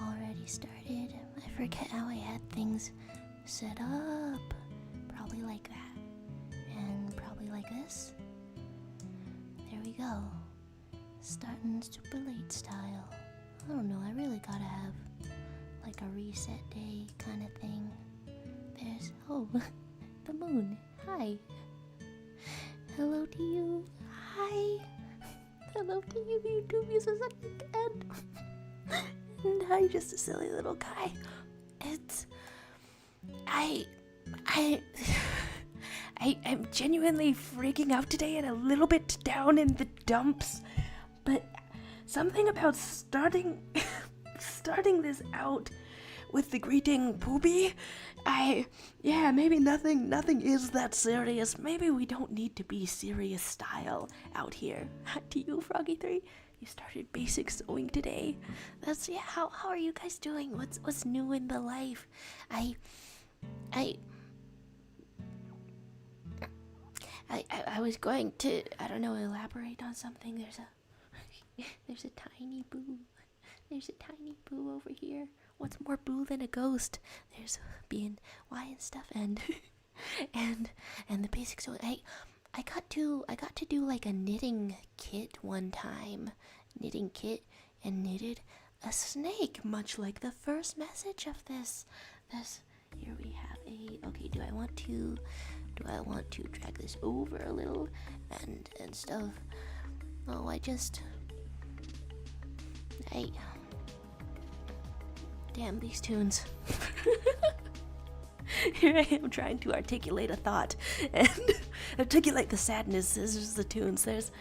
already started. I forget how I had things set up. Probably like that. And probably like this. There we go. Starting super late style. I don't know, I really gotta have like a reset day kind of thing. There's, oh, the moon. Hi. Hello to you. Hi. Hello to you, YouTube users again. And I'm just a silly little guy. I'm genuinely freaking out today and a little bit down in the dumps. But something about starting this out with the greeting Poopy, maybe nothing is that serious. Maybe we don't need to be serious style out here. To you, Froggy3, you started basic sewing today. How are you guys doing? What's new in the life? I was going to, I don't know, elaborate on something. There's a tiny boo. There's a tiny boo over here. What's more boo than a ghost? There's being Y and stuff, and the basics. So I got to do like a knitting kit one time, and knitted a snake, much like the first message of this. Here we have a. Okay, do I want to drag this over a little and stuff? Oh, damn these tunes. Here I am trying to articulate a thought and articulate the sadness. This is the tunes. There's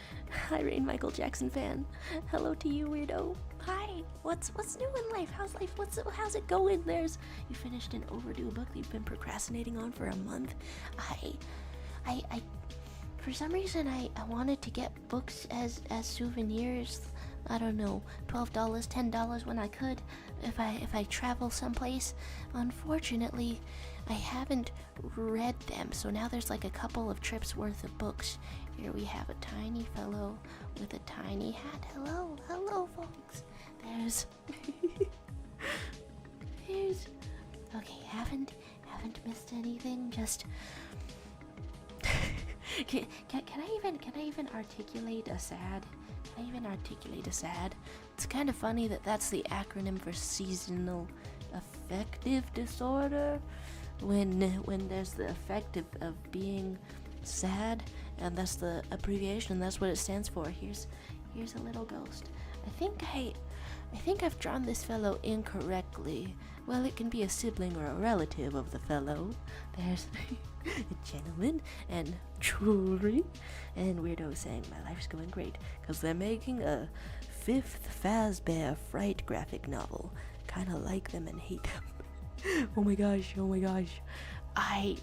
hi Rain Michael Jackson fan. Hello to you, weirdo. Hi. What's new in life? How's life? How's it going? You finished an overdue book that you've been procrastinating on for a month. I for some reason I wanted to get books as souvenirs. I don't know, $12, $10 when I could, if I travel someplace. Unfortunately, I haven't read them, so now there's like a couple of trips worth of books. Here we have a tiny fellow with a tiny hat. Hello, folks. There's okay. Haven't missed anything. Just can I even articulate a sad? Can I even articulate a sad? It's kind of funny that that's the acronym for seasonal affective disorder. When there's the effect of being sad, and that's the abbreviation. That's what it stands for. Here's a little ghost. I think I've drawn this fellow incorrectly. Well, it can be a sibling or a relative of the fellow. There's a gentleman and jewelry, and Weirdo saying my life's going great because they're making a 5th Fazbear Fright graphic novel. Kind of like them and hate them. Oh my gosh. I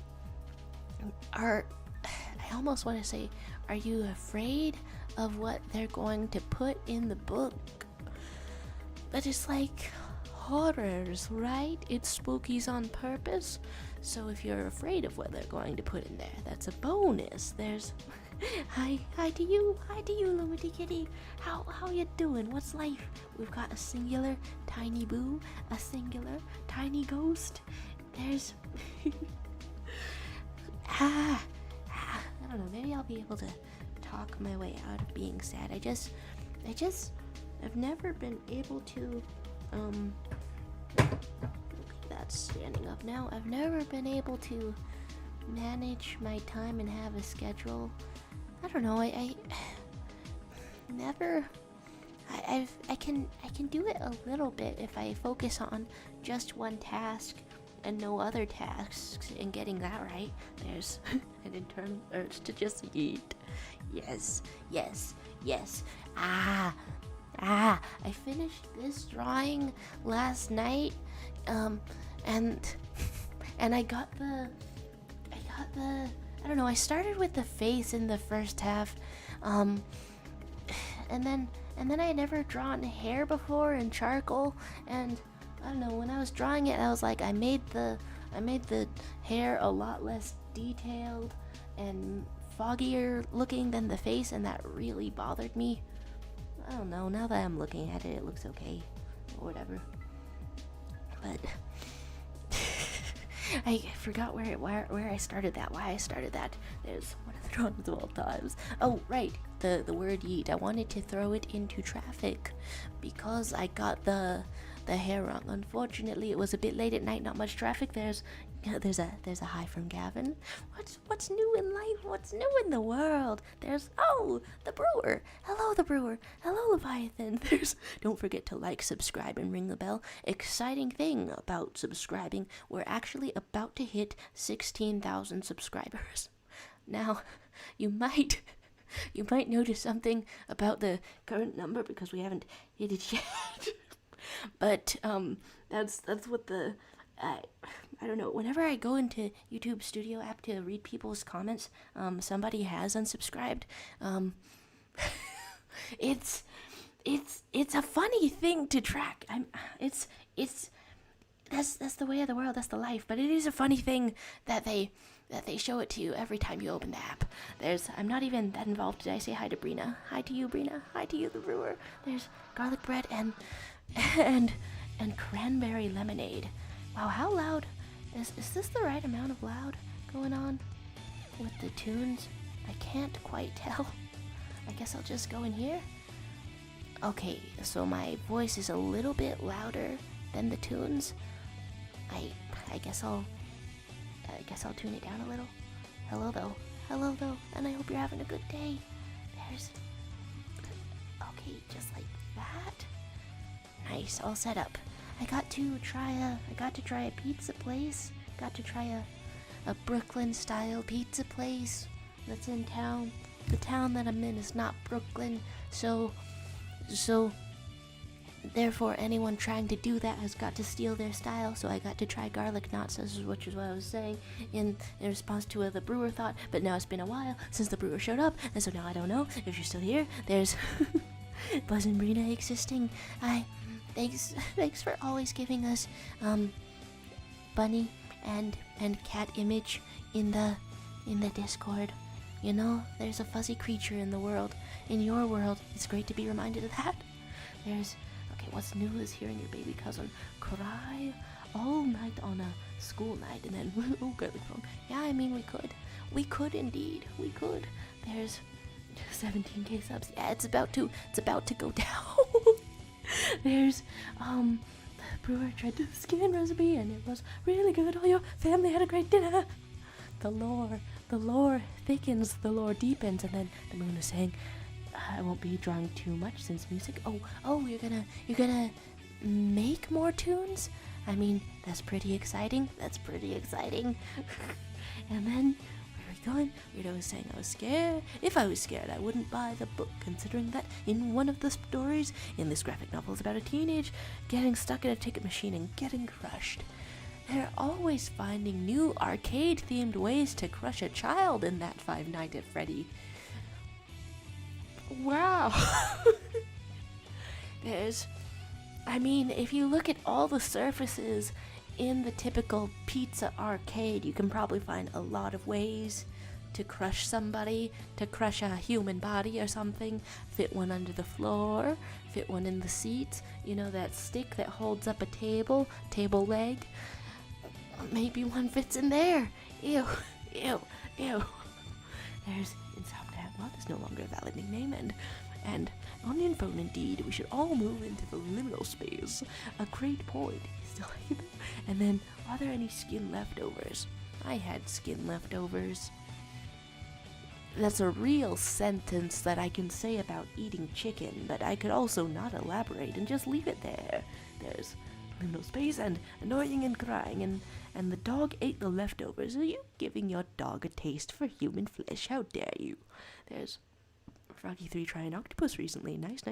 almost want to say, are you afraid of what they're going to put in the book? But it's like horrors, right? It's spookies on purpose. So if you're afraid of what they're going to put in there, that's a bonus. There's hi to you, Lumity Kitty. How you doing? What's life? We've got a singular tiny boo, a singular tiny ghost. There's I don't know, maybe I'll be able to talk my way out of being sad. I've never been able to that's standing up now. I've never been able to manage my time and have a schedule. I don't know, I can do it a little bit if I focus on just one task and no other tasks, and getting that right. There's an internal urge to just eat. Yes. I finished this drawing last night, and I got the I don't know, I started with the face in the first half, and then I had never drawn hair before in charcoal, and I don't know, when I was drawing it, I was like, I made the hair a lot less detailed and foggier looking than the face, and that really bothered me. I don't know, now that I'm looking at it, it looks okay, or whatever. but I forgot where I started that. Why I started that. There's one of the drawings of all times. Oh, right, the word yeet. I wanted to throw it into traffic because I got the hair wrong. Unfortunately, it was a bit late at night. Not much traffic. There's a hi from Gavin. What's new in life? What's new in the world? There's the brewer. Hello, the brewer. Hello, Leviathan. Don't forget to like, subscribe, and ring the bell. Exciting thing about subscribing, we're actually about to hit 16,000 subscribers. Now, you might notice something about the current number because we haven't hit it yet. But that's what the I don't know. Whenever I go into YouTube Studio app to read people's comments, somebody has unsubscribed. It's a funny thing to track. That's the way of the world. That's the life. But it is a funny thing that they show it to you every time you open the app. I'm not even that involved. Did I say hi to Brina? Hi to you, Brina. Hi to you, the brewer. There's garlic bread and cranberry lemonade. Wow, how loud is this? The right amount of loud going on with the tunes? I can't quite tell. I guess I'll just go in here. Okay, so my voice is a little bit louder than the tunes. I guess I'll tune it down a little. Hello though, and I hope you're having a good day. Okay, just like that. Nice, all set up. I got to try a pizza place. Got to try a Brooklyn style pizza place that's in town. The town that I'm in is not Brooklyn, so therefore anyone trying to do that has got to steal their style. So I got to try garlic knots, which is what I was saying in response to the brewer thought. But now it's been a while since the brewer showed up, and so now I don't know if you're still here. There's Buzz and Brina existing. Thanks for always giving us bunny and cat image in the Discord. You know, there's a fuzzy creature in the world. In your world, it's great to be reminded of that. Okay, what's new is hearing your baby cousin cry all night on a school night, and then get the phone. Yeah, I mean, we could indeed, we could. There's 17k subs. Yeah, it's about to go down. There's the brewer tried the skin recipe and it was really good. All your family had a great dinner. The lore thickens, the lore deepens, and then the moon is saying, I won't be drawing too much since music. Oh, you're gonna make more tunes? I mean, that's pretty exciting. And then going. Rita was saying I was scared. If I was scared, I wouldn't buy the book, considering that in one of the stories in this graphic novel is about a teenage getting stuck in a ticket machine and getting crushed. They're always finding new arcade-themed ways to crush a child in that Five Nights at Freddy. Wow. If you look at all the surfaces in the typical pizza arcade, you can probably find a lot of ways to crush somebody, to crush a human body or something. Fit one under the floor, fit one in the seat, you know, that stick that holds up a table leg. Maybe one fits in there. Ew. There's Insomniac. Well, that's no longer a valid nickname, and Onion Phone indeed. We should all move into the liminal space. A great point. Still like it. And then, are there any skin leftovers? I had skin leftovers. That's a real sentence that I can say about eating chicken, but I could also not elaborate and just leave it there. There's liminal space and annoying and crying, and the dog ate the leftovers. Are you giving your dog a taste for human flesh? How dare you? There's Froggy3 trying octopus recently. Nice.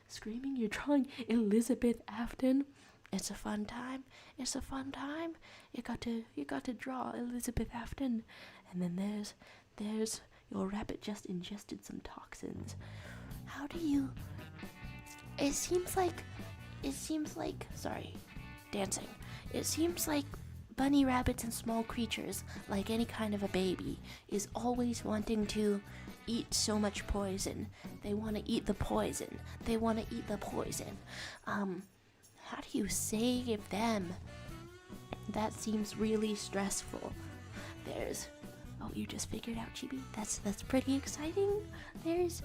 Screaming, you're drawing Elizabeth Afton. It's a fun time. You got to draw Elizabeth Afton. And then there's your rabbit just ingested some toxins. How do you... It seems like dancing. It seems like bunny rabbits and small creatures, like any kind of a baby, is always wanting to eat so much poison. They want to eat the poison. How do you save them? That seems really stressful. There's... Oh, you just figured out, Chibi? That's pretty exciting. There's...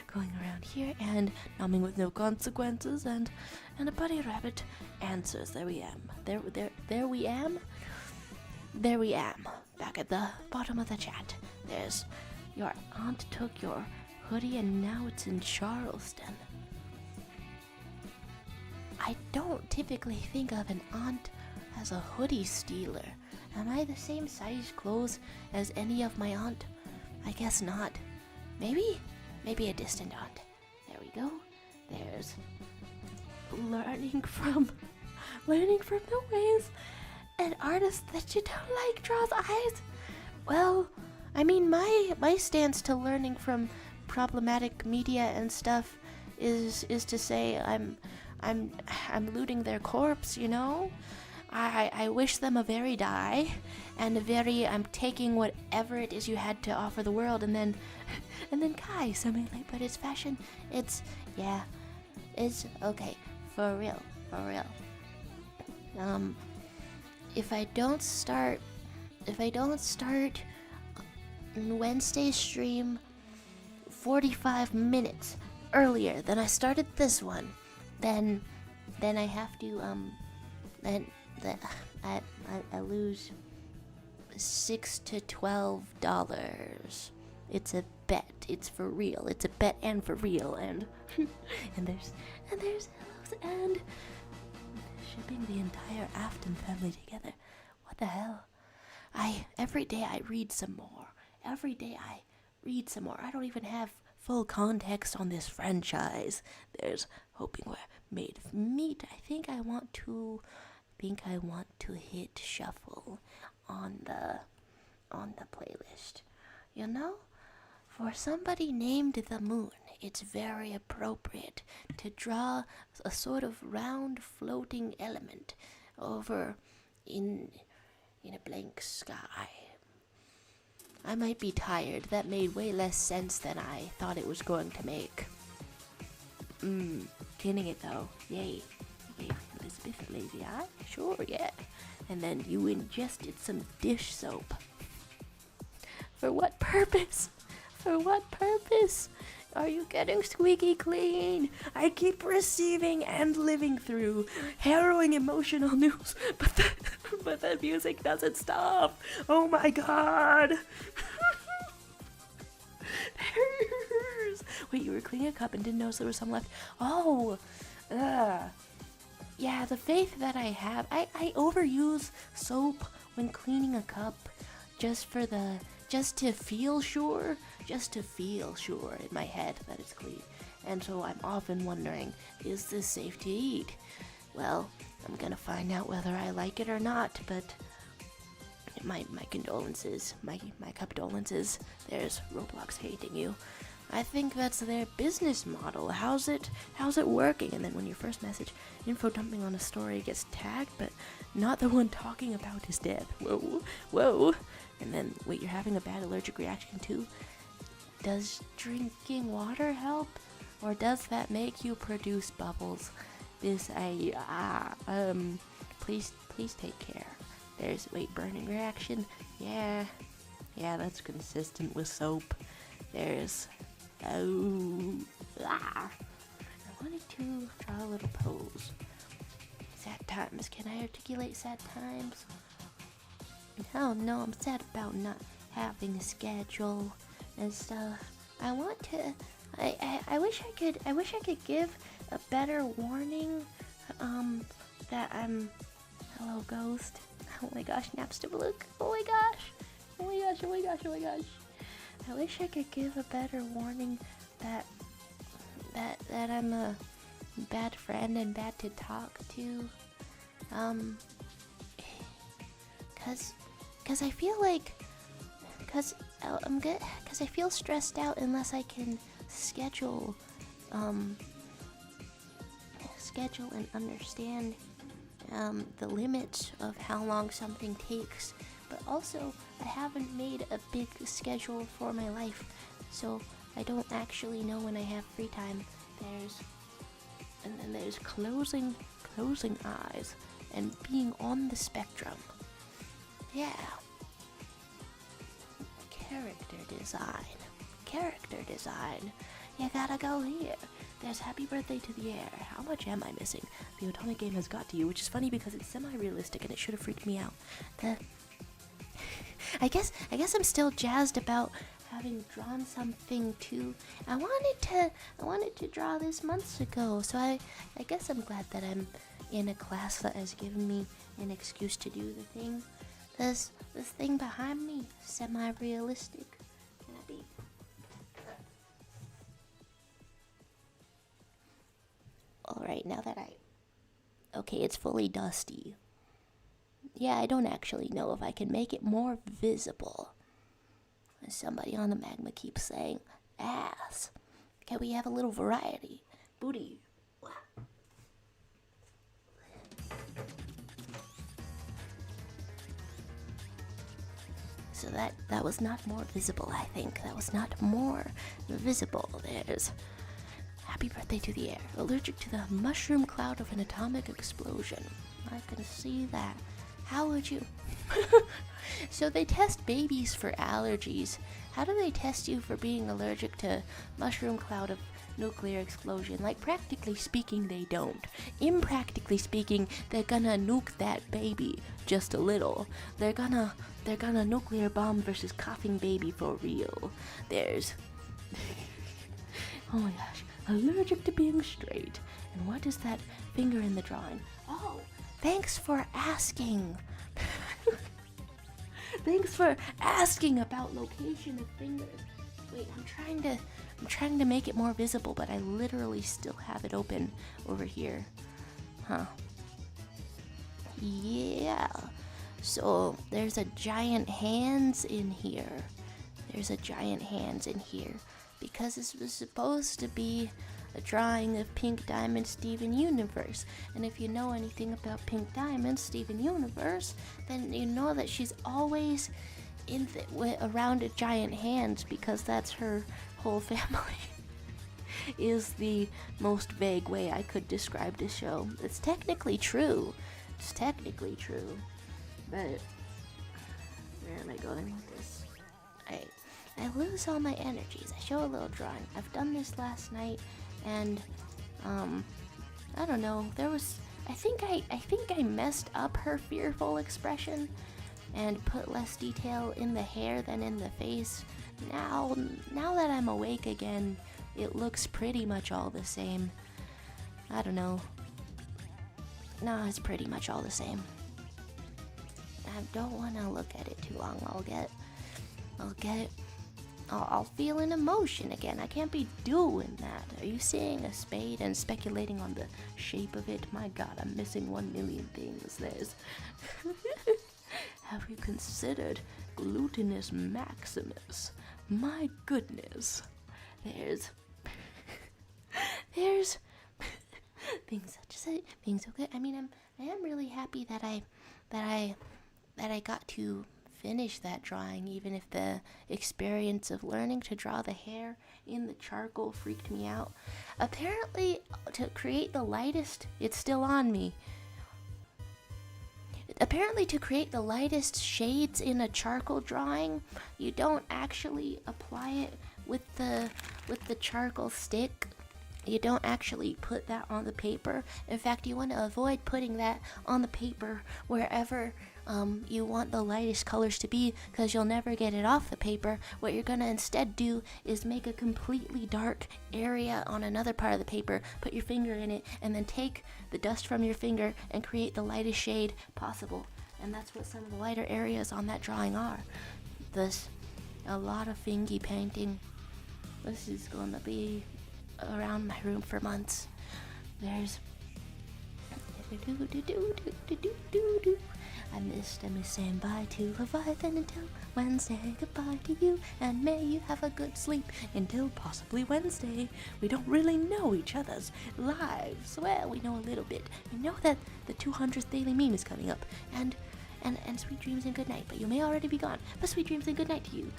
going around here and numbing with no consequences and a bunny rabbit answers. There we am. There we am. There we am. Back at the bottom of the chat. There's... Your aunt took your hoodie and now it's in Charleston. I don't typically think of an aunt as a hoodie stealer. Am I the same size clothes as any of my aunt? I guess not. Maybe a distant aunt. There we go. There's learning from the ways an artist that you don't like draws eyes. Well, I mean, my stance to learning from problematic media and stuff is to say I'm looting their corpse, you know? I wish them a very die, and I'm taking whatever it is you had to offer the world, and then Kai, something like, but it's fashion, it's okay, for real. If I don't start Wednesday's stream 45 minutes earlier than I started this one, then I have to, I lose $6 to $12. It's a bet. It's for real. It's a bet and for real. And there's hellos and shipping the entire Afton family together. What the hell? Every day I read some more. I don't even have full context on this franchise. There's hoping we're made of meat. I think I want to hit shuffle on the playlist. You know, for somebody named the Moon, it's very appropriate to draw a sort of round floating element over in a blank sky. I might be tired. That made way less sense than I thought it was going to make. Tinning it though. Yay. Elizabeth, lazy eye? Sure, yeah. And then you ingested some dish soap. For what purpose? Are you getting squeaky clean? I keep receiving and living through harrowing emotional news, but the music doesn't stop. Oh my god. Wait, you were cleaning a cup and didn't notice there was some left. Oh, yeah, the faith that I have. I overuse soap when cleaning a cup just to feel sure in my head that it's clean. And so I'm often wondering, is this safe to eat? Well, I'm gonna find out whether I like it or not, but my condolences, my condolences. There's Roblox hating you. I think that's their business model. How's it working? And then when your first message, info dumping on a story, gets tagged, but not the one talking about his death. Whoa. And then, wait, you're having a bad allergic reaction too? Does drinking water help? Or does that make you produce bubbles? Please take care. There's, burning reaction? Yeah, that's consistent with soap. There's, I wanted to draw a little pose. Sad times. Can I articulate sad times? Oh no, I'm sad about not having a schedule and stuff. I wish I could give a better warning. That I'm. Hello, ghost. Oh my gosh, Napstablook. Oh my gosh. I wish I could give a better warning that I'm a bad friend and bad to talk to. Cause I feel like, cause I feel stressed out unless I can schedule and understand the limits of how long something takes. But also, I haven't made a big schedule for my life, so I don't actually know when I have free time. And then there's closing eyes and being on the spectrum. Yeah. Character design. You gotta go here. There's Happy Birthday to the Air. How much am I missing? The atomic game has got to you, which is funny because it's semi-realistic and it should have freaked me out. I guess I'm still jazzed about having drawn something too. I wanted to draw this months ago, so I guess I'm glad that I'm in a class that has given me an excuse to do the thing. This thing behind me, semi-realistic. Can I be? Alright, now that okay, it's fully dusty. Yeah, I don't actually know if I can make it more visible. Somebody on the magma keeps saying, ass. Can we have a little variety? Booty. So that was not more visible, I think. That was not more visible. There's Happy Birthday to the Air. Allergic to the mushroom cloud of an atomic explosion. I can see that. How would you? So they test babies for allergies. How do they test you for being allergic to mushroom cloud of nuclear explosion? Like, practically speaking, they don't. Impractically speaking, they're gonna nuke that baby just a little. They're gonna nuclear bomb versus coughing baby for real. There's oh my gosh, allergic to being straight. And what is that finger in the drawing? Oh, thanks for asking. Thanks for asking about location of fingers. Wait, I'm trying to make it more visible, but I literally still have it open over here. Huh. Yeah. So there's a giant hands in here. Because this was supposed to be a drawing of Pink Diamond Steven Universe. And if you know anything about Pink Diamond Steven Universe, then you know that she's always around a giant hand, because that's her whole family. Is the most vague way I could describe this show. It's technically true. But where am I going with this? I lose all my energies. I show a little drawing. I've done this last night, and I don't know. I think I messed up her fearful expression and put less detail in the hair than in the face. Now that I'm awake again, it looks pretty much all the same. I don't know. No, it's pretty much all the same. I don't want to look at it too long. I'll feel an emotion again. I can't be doing that. Are you seeing a spade and speculating on the shape of it? My God, I'm missing 1 million things. There's... Have you considered glutinous maximus? My goodness. There's things such as it being so good. I mean, I am really happy that I got to finish that drawing, even if the experience of learning to draw the hair in the charcoal freaked me out. Apparently, to create the lightest, it's still on me. Apparently, to create the lightest shades in a charcoal drawing, you don't actually apply it with the charcoal stick. You don't actually put that on the paper. In fact, you want to avoid putting that on the paper wherever you want the lightest colors to be, because you'll never get it off the paper. What you're gonna instead do is make a completely dark area on another part of the paper, put your finger in it, and then take the dust from your finger and create the lightest shade possible. And that's what some of the lighter areas on that drawing are. There's a lot of fingy painting. This is gonna be around my room for months. There's I miss saying bye to Leviathan until Wednesday. Goodbye to you, and may you have a good sleep until possibly Wednesday. We don't really know each other's lives. Well, we know a little bit. We know that the 200th daily meme is coming up, and sweet dreams and good night. But you may already be gone. But sweet dreams and good night to you.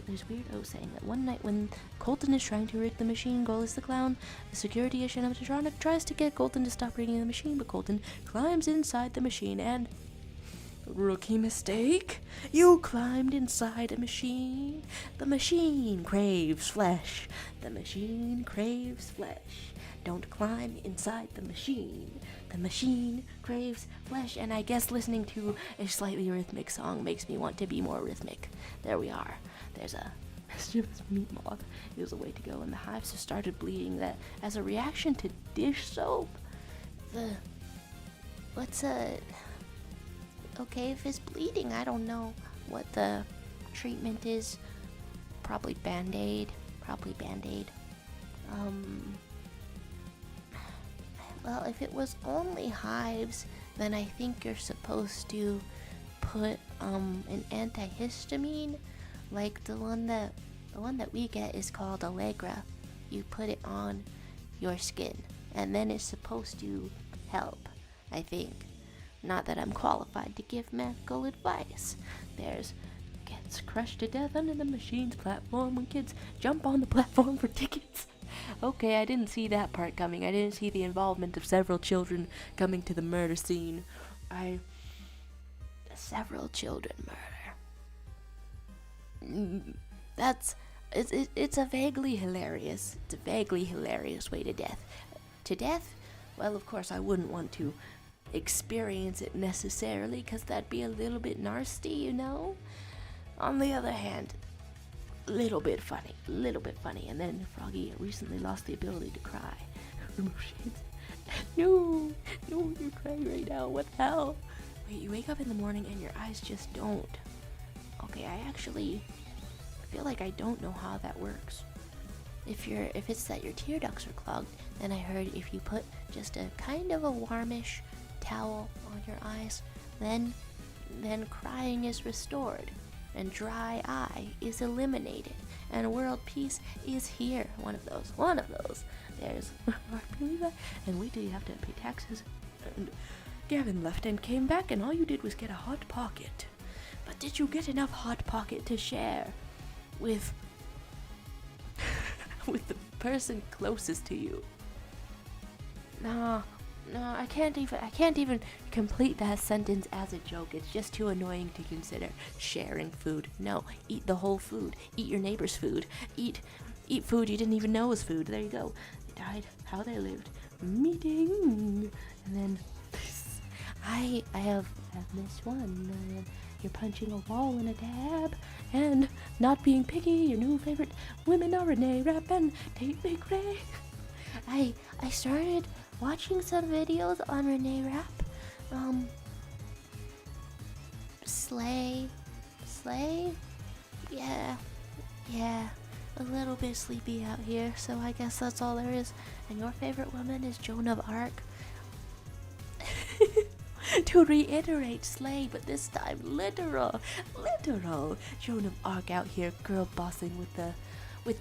There's Weirdo saying that one night when Colton is trying to rig the machine, Goal the clown, the security animatronic tries to get Colton to stop rigging the machine, but Colton climbs inside the machine and... Rookie mistake? You climbed inside a machine. The machine craves flesh. The machine craves flesh. Don't climb inside the machine. The machine craves flesh. And I guess listening to a slightly rhythmic song makes me want to be more rhythmic. There we are. There's a mischievous meat moth. It was a way to go, and the hives have started bleeding. That as a reaction to dish soap. Okay, if it's bleeding, I don't know what the treatment is. Probably Band-Aid. Well, if it was only hives, then I think you're supposed to put an antihistamine, like the one that we get is called Allegra. You put it on your skin, and then it's supposed to help, I think. Not that I'm qualified to give medical advice. There's gets crushed to death under the machine's platform when kids jump on the platform for tickets. Okay, I didn't see that part coming. I didn't see the involvement of several children coming to the murder scene. Several children murder. It's a vaguely hilarious way to death. To death? Well, of course, I wouldn't want to experience it necessarily, because that'd be a little bit nasty, you know? On the other hand, little bit funny. And then Froggy recently lost the ability to cry. Emotions. No, you're crying right now. What the hell? Wait, you wake up in the morning and your eyes just don't. Okay, I feel like I don't know how that works. If it's that your tear ducts are clogged, then I heard if you put just a kind of a warmish towel on your eyes, then crying is restored, and dry eye is eliminated, and world peace is here. One of those. There's and wait till you have to pay taxes. And Gavin left and came back, and all you did was get a hot pocket. But did you get enough hot pocket to share with with the person closest to you? No, I can't even complete that sentence as a joke. It's just too annoying to consider. Sharing food. No, eat the whole food. Eat your neighbor's food. Eat food you didn't even know was food. There you go. They died, how they lived. Meeting. And then I have this one. You're punching a wall in a dab, and not being picky. Your new favorite women are Renee Rapp and Tate McRae. I started watching some videos on Renee Rapp. Slay? Yeah, a little bit sleepy out here, so I guess that's all there is. And your favorite woman is Joan of Arc. To reiterate, slay, but this time literal. Joan of Arc out here girl bossing with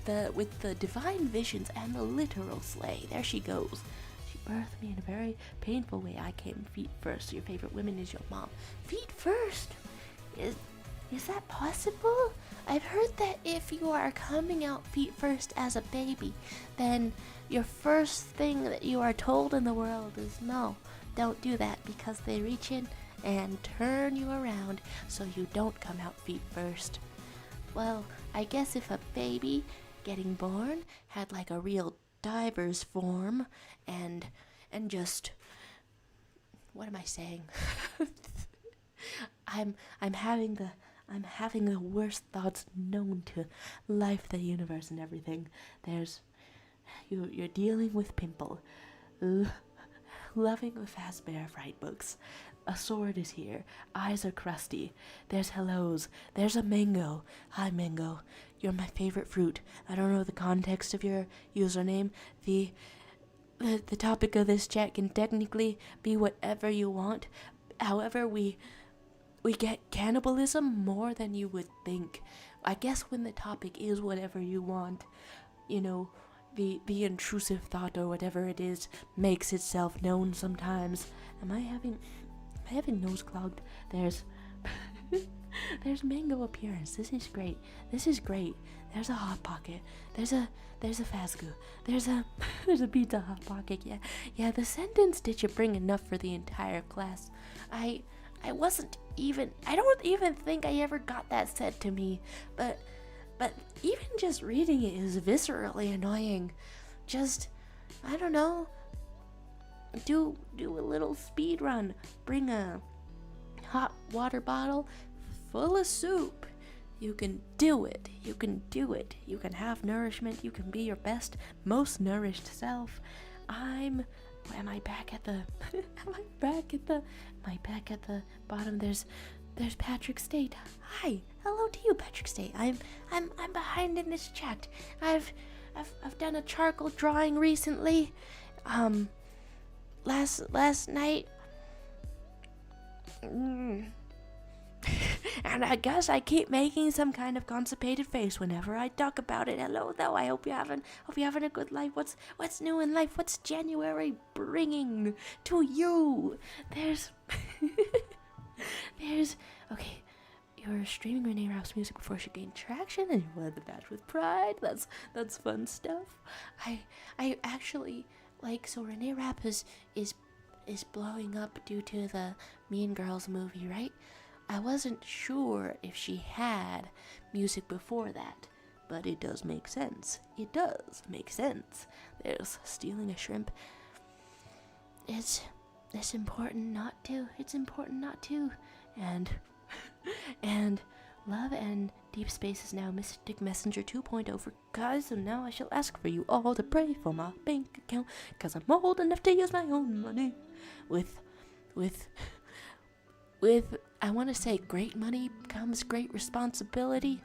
the divine visions and the literal slay. There she goes. She birthed me in a very painful way. I came feet first. Your favorite woman is your mom. Feet first? Is that possible? I've heard that if you are coming out feet first as a baby, then your first thing that you are told in the world is no, don't do that, because they reach in and turn you around so you don't come out feet first. Well, I guess if a baby getting born had like a real diver's form and just, what am I saying? I'm having the worst thoughts known to life, the universe, and everything. You're dealing with pimple, loving the Fazbear Fright books. A sword is here. Eyes are crusty. There's hellos. There's a mango. Hi, mango. You're my favorite fruit. I don't know the context of your username. The topic of this chat can technically be whatever you want. However, we get cannibalism more than you would think. I guess when the topic is whatever you want, you know, the intrusive thought or whatever it is makes itself known sometimes. Am I having nose clogged? There's There's mango appearance. This is great. This is great. There's a hot pocket. There's a Fazgoo. There's a there's a pizza hot pocket. Yeah. The sentence did you bring enough for the entire class. I don't even think I ever got that said to me. But even just reading it is viscerally annoying. Just, I don't know. Do a little speed run. Bring a hot water bottle full of soup. You can do it. You can do it. You can have nourishment. You can be your best, most nourished self. Am I back at the bottom? There's Patrick State. Hi. Hello to you, Patrick State. I'm behind in this chat. I've done a charcoal drawing recently. Last night. And I guess I keep making some kind of constipated face whenever I talk about it. Hello, though. I hope you're having a good life. What's new in life? What's January bringing to you? There's okay. You're streaming Renee Rapp's music before she gained traction, and you led the batch with pride. That's fun stuff. I actually so Renee Rapp is blowing up due to the Mean Girls movie, right? I wasn't sure if she had music before that, but it does make sense. It does make sense. There's stealing a shrimp. It's important not to. It's important not to. And Love and Deep Space is now Mystic Messenger 2.0 for guys, so now I shall ask for you all to pray for my bank account, cause I'm old enough to use my own money. With I want to say great money comes great responsibility.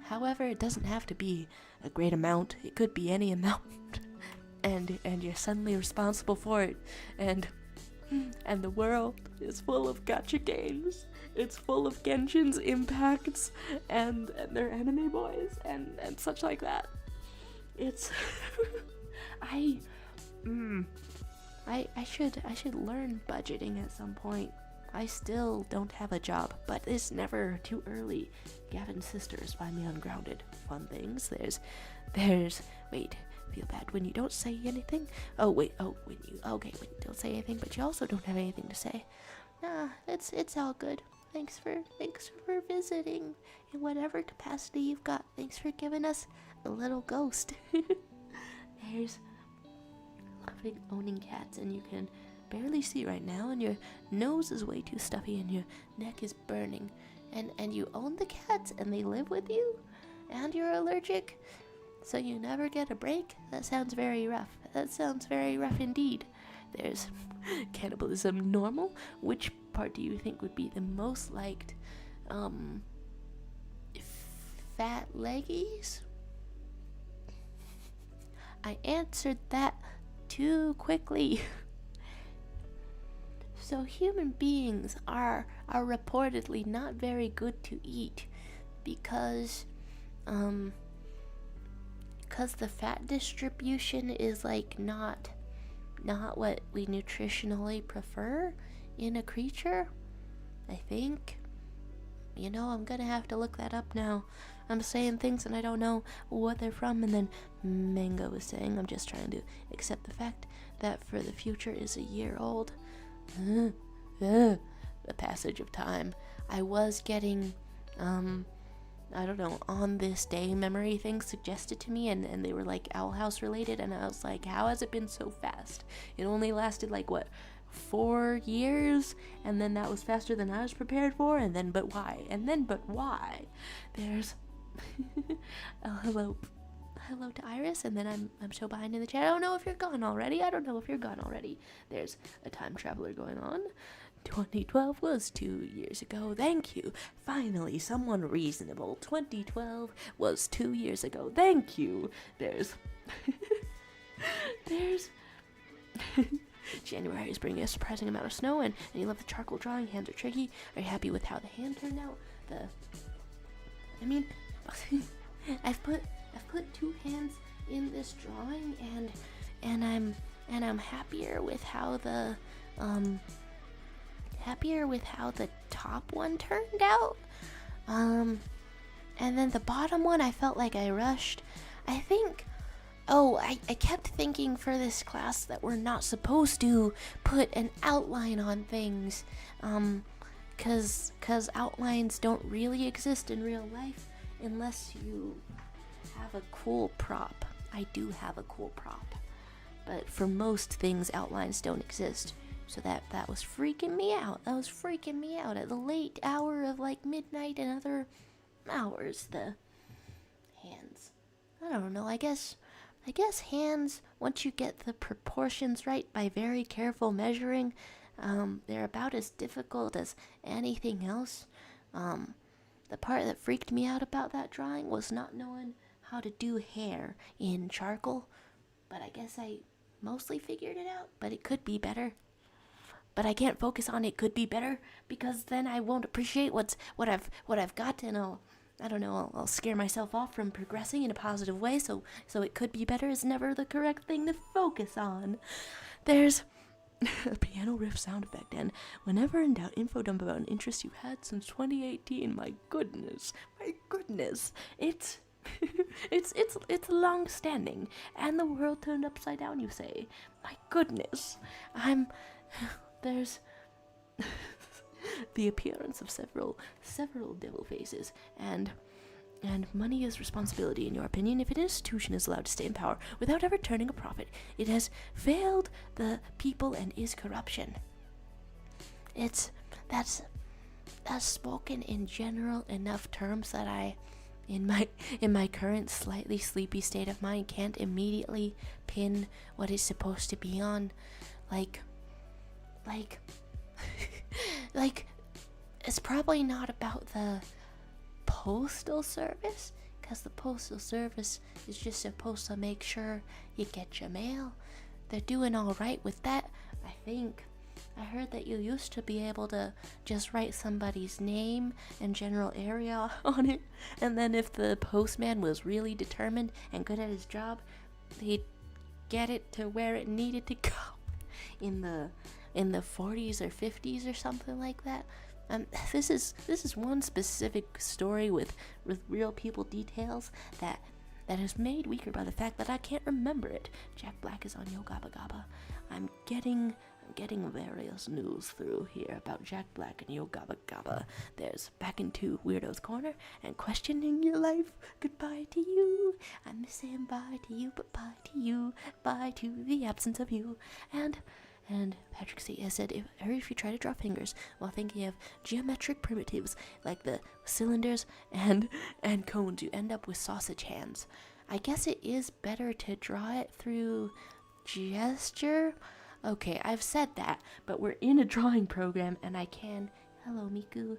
However, it doesn't have to be a great amount. It could be any amount. And you're suddenly responsible for it. And the world is full of gacha games. It's full of Genshin's impacts and their anime boys and such like that. It's I should learn budgeting at some point. I still don't have a job, but it's never too early. Gavin's sisters find me ungrounded. Fun things. There's wait, feel bad when you don't say anything. When you don't say anything, but you also don't have anything to say. Nah, it's all good. Thanks for visiting in whatever capacity you've got. Thanks for giving us a little ghost. There's loving owning cats, and you can barely see right now, and your nose is way too stuffy and your neck is burning, and you own the cats and they live with you and you're allergic, so you never get a break. That sounds very rough. That sounds very rough indeed. There's cannibalism normal. Which part do you think would be the most liked? Fat leggies? I answered that too quickly. So human beings are reportedly not very good to eat because the fat distribution is not what we nutritionally prefer in a creature, I think. I'm gonna have to look that up now. I'm saying things and I don't know what they're from, and then Mango was saying I'm just trying to accept the fact that for the future is a year old. The passage of time. I was getting I don't know, on this day memory things suggested to me, and they were Owl House related, and I was like, how has it been so fast? It only lasted 4 years, and then that was faster than I was prepared for, and then but why? There's hello to Iris, and then I'm so behind in the chat. I don't know if you're gone already. There's a time traveler going on. 2012 was 2 years ago. Thank you. Finally, someone reasonable. 2012 was 2 years ago. Thank you. There's January is bringing a surprising amount of snow, and you love the charcoal drawing. Hands are tricky. Are you happy with how the hand turned out? I've put 2 hands in this drawing, and I'm happier with how the happier with how the top one turned out. And then the bottom one, I felt like I rushed. I think, I kept thinking for this class that we're not supposed to put an outline on things. Cause outlines don't really exist in real life unless you have a cool prop. I do have a cool prop. But for most things, outlines don't exist. So that was freaking me out. That was freaking me out at the late hour of like midnight and other hours. The hands. I don't know, I guess hands, once you get the proportions right by very careful measuring, they're about as difficult as anything else. The part that freaked me out about that drawing was not knowing how to do hair in charcoal. But I guess I mostly figured it out, but it could be better. But I can't focus on it could be better, because then I won't appreciate what I've got, and I'll scare myself off from progressing in a positive way, so it could be better is never the correct thing to focus on. There's a piano riff sound effect, and whenever in doubt, info dump about an interest you've had since 2018. My goodness, it's it's long standing, and the world turned upside down, you say. My goodness, there's the appearance of several devil faces, and money is responsibility, in your opinion. If an institution is allowed to stay in power without ever turning a profit, it has failed the people and is corruption. That's spoken in general enough terms that I, in my current slightly sleepy state of mind, can't immediately pin what it's supposed to be on. Like it's probably not about the postal service, because the postal service is just supposed to make sure you get your mail. They're doing all right with that, I think. I heard that you used to be able to just write somebody's name and general area on it, and then if the postman was really determined and good at his job, he'd get it to where it needed to go in the 40s or 50s or something like that. This is one specific story with real people details that is made weaker by the fact that I can't remember it. Jack Black is on Yo Gabba Gabba. I'm getting various news through here about Jack Black and Yo Gabba Gabba. There's Back into Weirdo's Corner and Questioning Your Life. Goodbye to you. I'm saying bye to you, but bye to you. Bye to the absence of you. And Patrick C. has said, if you try to draw fingers while thinking of geometric primitives like the cylinders and cones, you end up with sausage hands. I guess it is better to draw it through gesture. Okay, I've said that, but we're in a drawing program, and I can... Hello, Miku.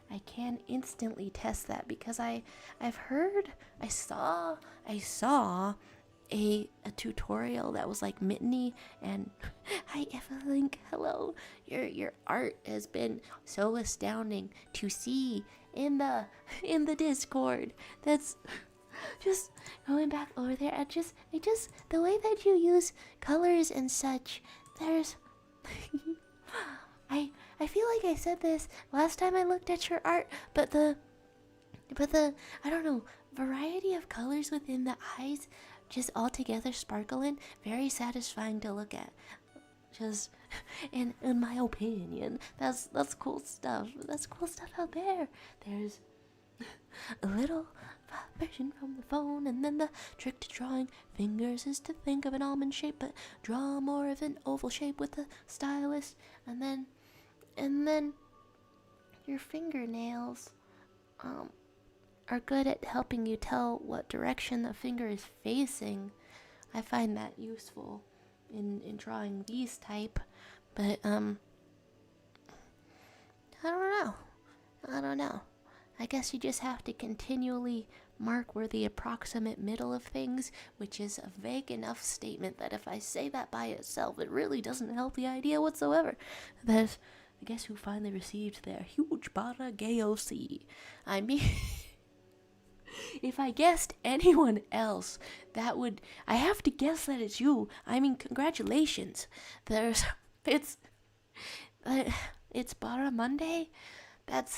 I can instantly test that, because I saw a tutorial that was like mitteny, and hi Evelyn, hello. Your art has been so astounding to see in the Discord. That's just going back over there. I just the way that you use colors and such. There's I feel like I said this last time I looked at your art, but the I don't know, variety of colors within the eyes, just all together sparkling, very satisfying to look at. Just in my opinion, that's cool stuff. That's cool stuff out there. There's a little version from the phone, and then the trick to drawing fingers is to think of an almond shape, but draw more of an oval shape with the stylus, and then your fingernails are good at helping you tell what direction the finger is facing. I find that useful in drawing these type, but I don't know. I guess you just have to continually mark where the approximate middle of things, which is a vague enough statement that if I say that by itself, it really doesn't help the idea whatsoever. There's, I guess, who finally received their huge bara gayoc. I mean, if I guessed anyone else, I have to guess that it's you. I mean, congratulations. But it's Bara Monday?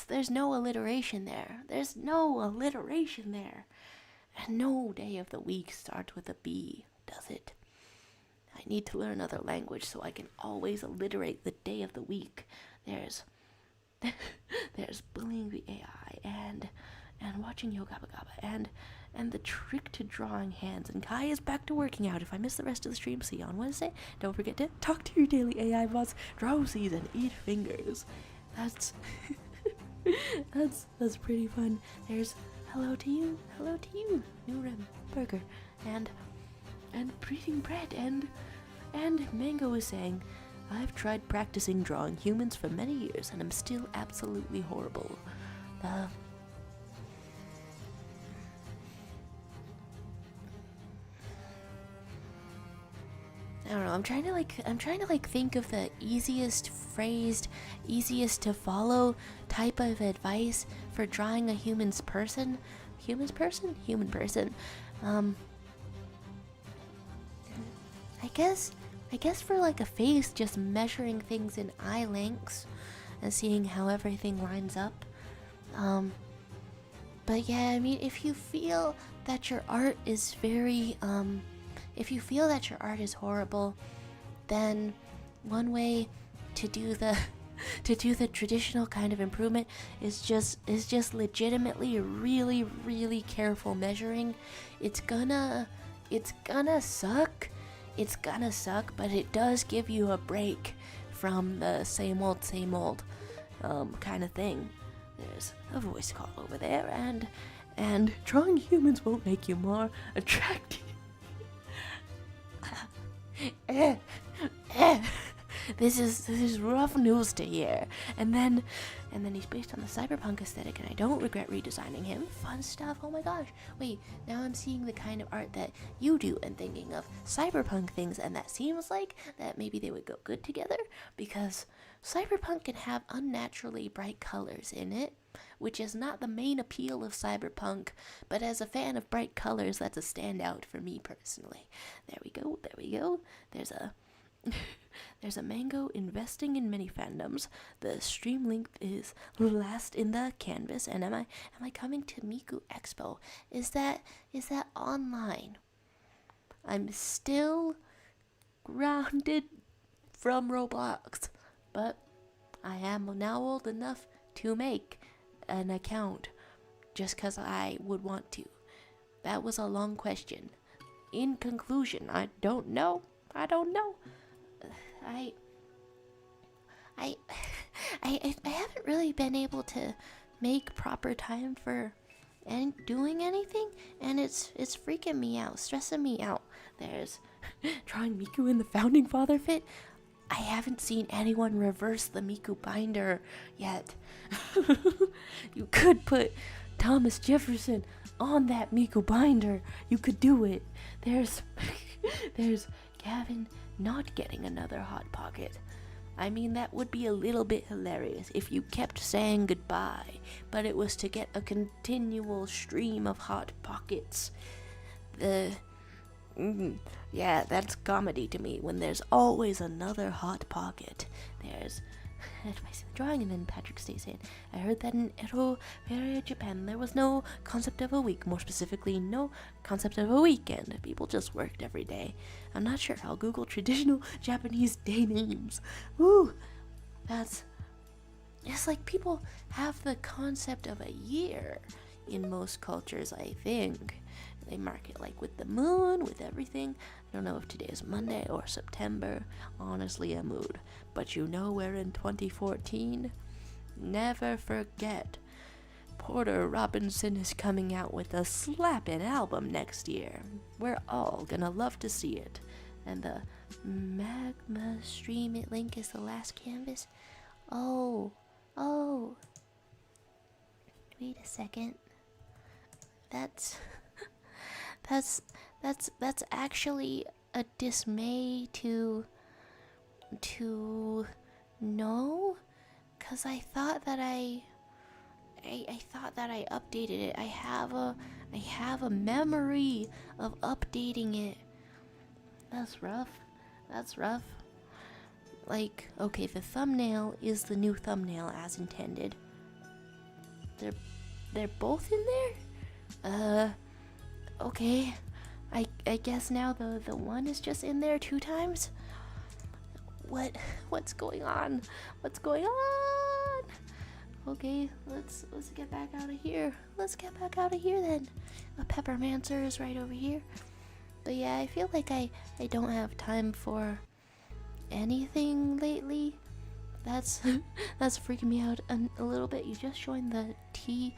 There's no alliteration there. There's no alliteration there. And no day of the week starts with a B, does it? I need to learn another language so I can always alliterate the day of the week. There's bullying the AI and watching Yo Gabba Gabba and the trick to drawing hands. And Kai is back to working out. If I miss the rest of the stream, see you on Wednesday. Don't forget to talk to your daily AI bots, draw C's, and eat fingers. That's that's pretty fun. There's hello to you, New Rim Burger, and breathing bread, and Mango is saying, I've tried practicing drawing humans for many years and I'm still absolutely horrible. I don't know. I'm trying to think of the easiest phrased, easiest to follow type of advice for drawing a human person. I guess for like a face, just measuring things in eye lengths and seeing how everything lines up. But yeah, I mean, if you feel that your art is horrible, then one way to do the traditional kind of improvement is just legitimately really careful measuring. It's gonna suck, but it does give you a break from the same old kind of thing. There's a voice call over there, and drawing humans won't make you more attractive. This is rough news to hear. And then he's based on the cyberpunk aesthetic, and I don't regret redesigning him. Fun stuff. Oh my gosh. Wait, now I'm seeing the kind of art that you do and thinking of cyberpunk things, and that seems like that maybe they would go good together, because cyberpunk can have unnaturally bright colors in it, which is not the main appeal of cyberpunk, but as a fan of bright colors, that's a standout for me personally. There we go. There's a Mango investing in many fandoms. The stream link is last in the canvas. And am I coming to Miku Expo? Is that online? I'm still grounded from Roblox, but I am now old enough to make an account just because I would want to. That was a long question. In conclusion, I don't know. I haven't really been able to make proper time for doing anything, and it's freaking me out, stressing me out. There's drawing Miku in the founding father fit. I haven't seen anyone reverse the Miku binder yet. You could put Thomas Jefferson on that Miku binder. You could do it. There's Gavin not getting another Hot Pocket. I mean, that would be a little bit hilarious if you kept saying goodbye, but it was to get a continual stream of Hot Pockets. Yeah, that's comedy to me, when there's always another Hot Pocket. There's drawing, and then Patrick stays in. I heard that in Ero area Japan there was no concept of a week, more specifically no concept of a weekend. People just worked every day. I'm not sure. I'll Google traditional Japanese day names. Woo! It's like people have the concept of a year in most cultures, I think. They mark it like with the moon, with everything. I don't know if today is Monday or September. Honestly, a mood. But you know we're in 2014. Never forget. Porter Robinson is coming out with a slappin' album next year. We're all gonna love to see it. And the magma stream it link is the last canvas. Oh. Wait a second. That's actually a dismay to know, cause I thought that I updated it. I have a memory of updating it. That's rough. like, okay, the thumbnail is the new thumbnail as intended. They're both in there? Okay. I guess now the one is just in there 2 times? What's going on? What's going on? Okay, let's get back out of here. Let's get back out of here then. A peppermancer is right over here. But yeah, I feel like I don't have time for anything lately. That's freaking me out a little bit. You just joined the TSH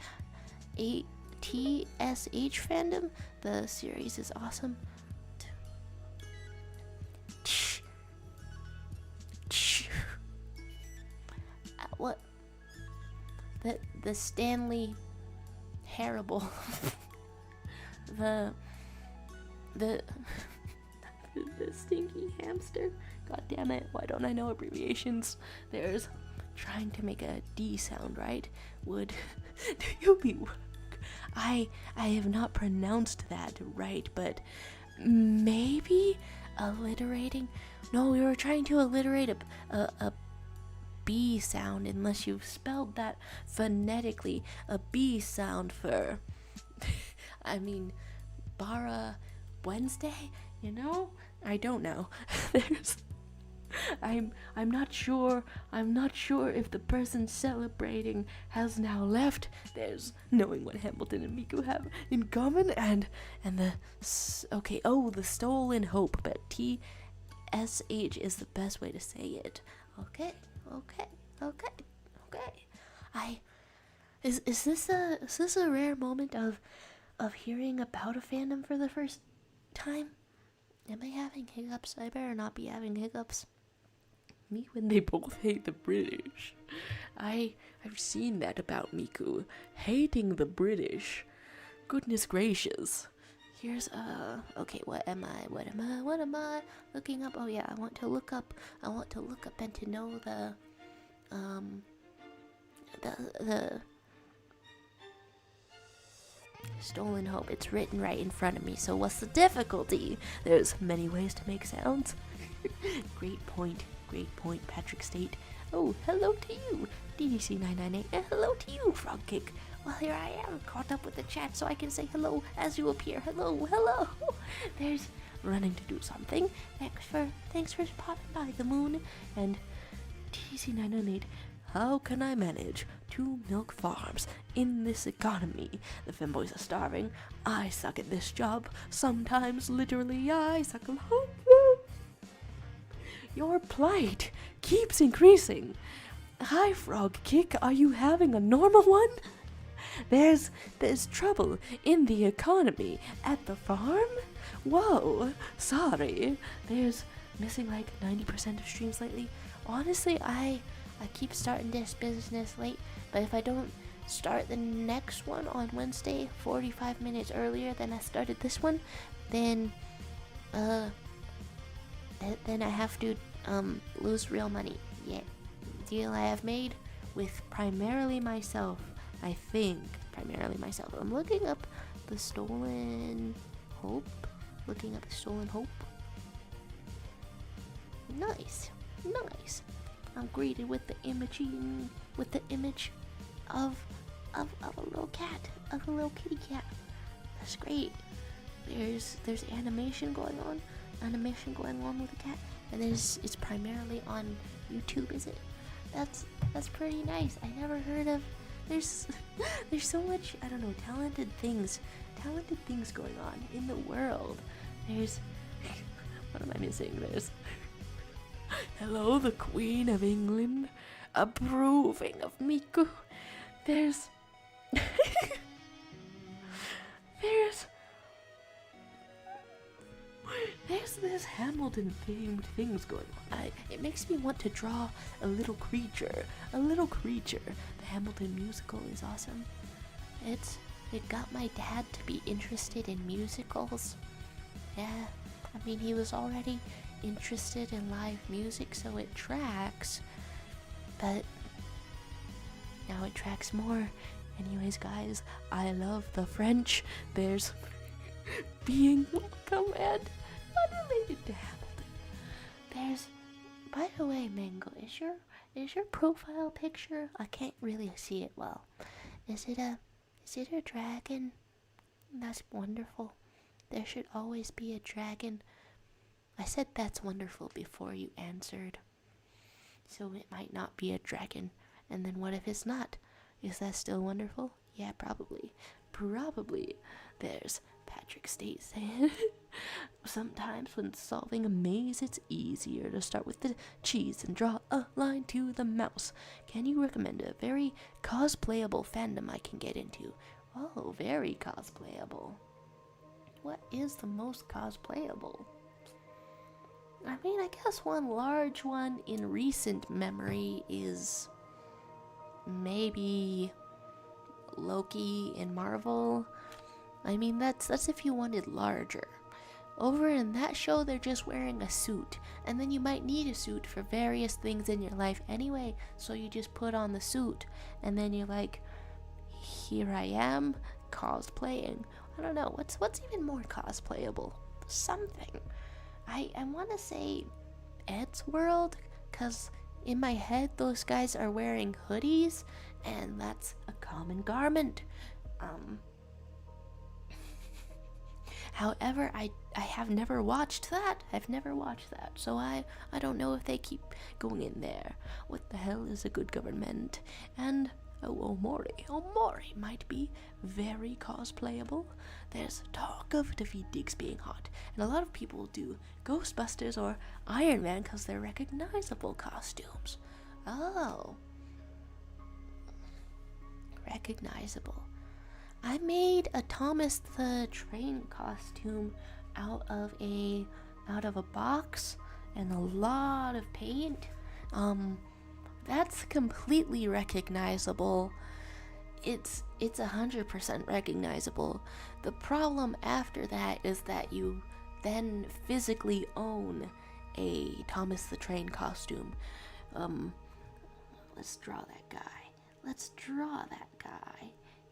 fandom. The series is awesome. What? The Stanley Terrible. the stinky hamster. God damn it, why don't I know abbreviations? There's trying to make a D sound, right? Would do you be I have not pronounced that right, but maybe alliterating. No, we were trying to alliterate a B sound, unless you've spelled that phonetically. A B sound for I mean Bara Wednesday, you know? I don't know. I'm not sure if the person celebrating has now left. There's knowing what Hamilton and Miku have in common, and the the stolen hope, but TSH is the best way to say it. Okay. Is this a rare moment of hearing about a fandom for the first time? Am I having hiccups? I better not be having hiccups. Me when they both hate the British. I've seen that about Miku. Hating the British. Goodness gracious. Here's okay, what am I looking up? Oh yeah, I want to look up and to know the stolen hope. It's written right in front of me, so what's the difficulty? There's many ways to make sounds. Great point, Patrick State. Oh, hello to you, DDC998, and hello to you, Frog Kick. Well, here I am, caught up with the chat, so I can say hello as you appear. Hello. There's running to do something. Thanks for popping by, the moon. And DDC998, how can I manage 2 milk farms in this economy? The femboys are starving. I suck at this job. Sometimes, literally, I suck a lot. Your plight keeps increasing. Hi, Frog Kick. Are you having a normal one? There's trouble in the economy at the farm? Whoa, sorry. There's missing like 90% of streams lately. Honestly, I keep starting this business late, but if I don't start the next one on Wednesday 45 minutes earlier than I started this one, then I have to lose real money. Yeah, deal I have made with primarily myself. I think primarily myself. I'm looking up the stolen hope. Nice. I'm greeted with the image of a little cat, of a little kitty cat. That's great. There's animation going on with the cat, and it's primarily on YouTube, is it? That's pretty nice. I never heard of. There's so much, I don't know, talented things going on in the world. There's what am I missing? There's hello, the Queen of England, approving of Miku. There's this Hamilton themed things going on. It makes me want to draw a little creature. The Hamilton musical is awesome. It got my dad to be interested in musicals. Yeah, I mean, he was already interested in live music, so it tracks. But now it tracks more. Anyways, guys, I love the French. There's being welcome and unrelated to Hamilton. By the way, Hey Mango, is your profile picture? I can't really see it well. Is it a dragon? That's wonderful. There should always be a dragon. I said that's wonderful before you answered. So it might not be a dragon. And then what if it's not? Is that still wonderful? Yeah, probably. Probably. There's Patrick State saying, sometimes when solving a maze, it's easier to start with the cheese and draw a line to the mouse. Can you recommend a very cosplayable fandom I can get into? Oh, very cosplayable. What is the most cosplayable? I mean, I guess one large one in recent memory is maybe Loki in Marvel. I mean, that's if you wanted larger. Over in that show, they're just wearing a suit, and then you might need a suit for various things in your life anyway, so you just put on the suit, and then you're like, here I am, cosplaying. I don't know, what's even more cosplayable? Something. I want to say Ed's World, because in my head, those guys are wearing hoodies, and that's a common garment. However, I have never watched that. I've never watched that, so I don't know if they keep going in there. What the hell is a good government? And Omori might be very cosplayable. There's talk of David Diggs being hot, and a lot of people do Ghostbusters or Iron Man because they're recognizable costumes. Oh, recognizable. I made a Thomas the Train costume out of a box and a lot of paint. That's completely recognizable. It's 100% recognizable. The problem after that is that you then physically own a Thomas the Train costume. Let's draw that guy.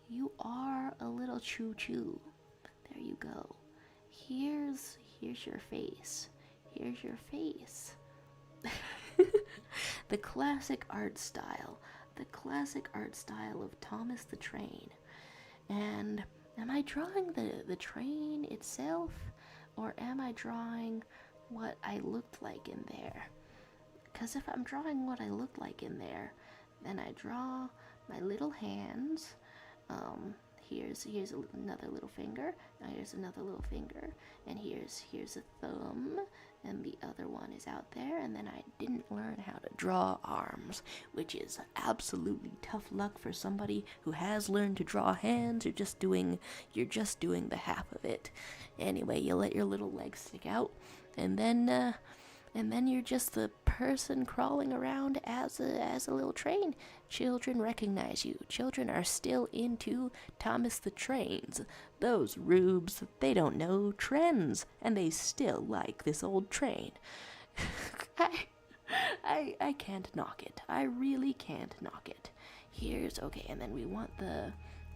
You are a little choo-choo. There you go. Here's your face. Here's your face. The classic art style of Thomas the Train. And am I drawing the train itself, or am I drawing what I looked like in there? Because if I'm drawing what I looked like in there, then I draw my little hands. Here's another little finger. Now here's another little finger, and here's a thumb, and the other one is out there. And then I didn't learn how to draw arms, which is absolutely tough luck for somebody who has learned to draw hands. You're just doing the half of it. Anyway, you let your little legs stick out, and then you're just the person crawling around as a little train. Children recognize you. Children are still into Thomas the Trains. Those rubes, they don't know trends, and they still like this old train. I can't knock it. I really can't knock it. Okay, and then we want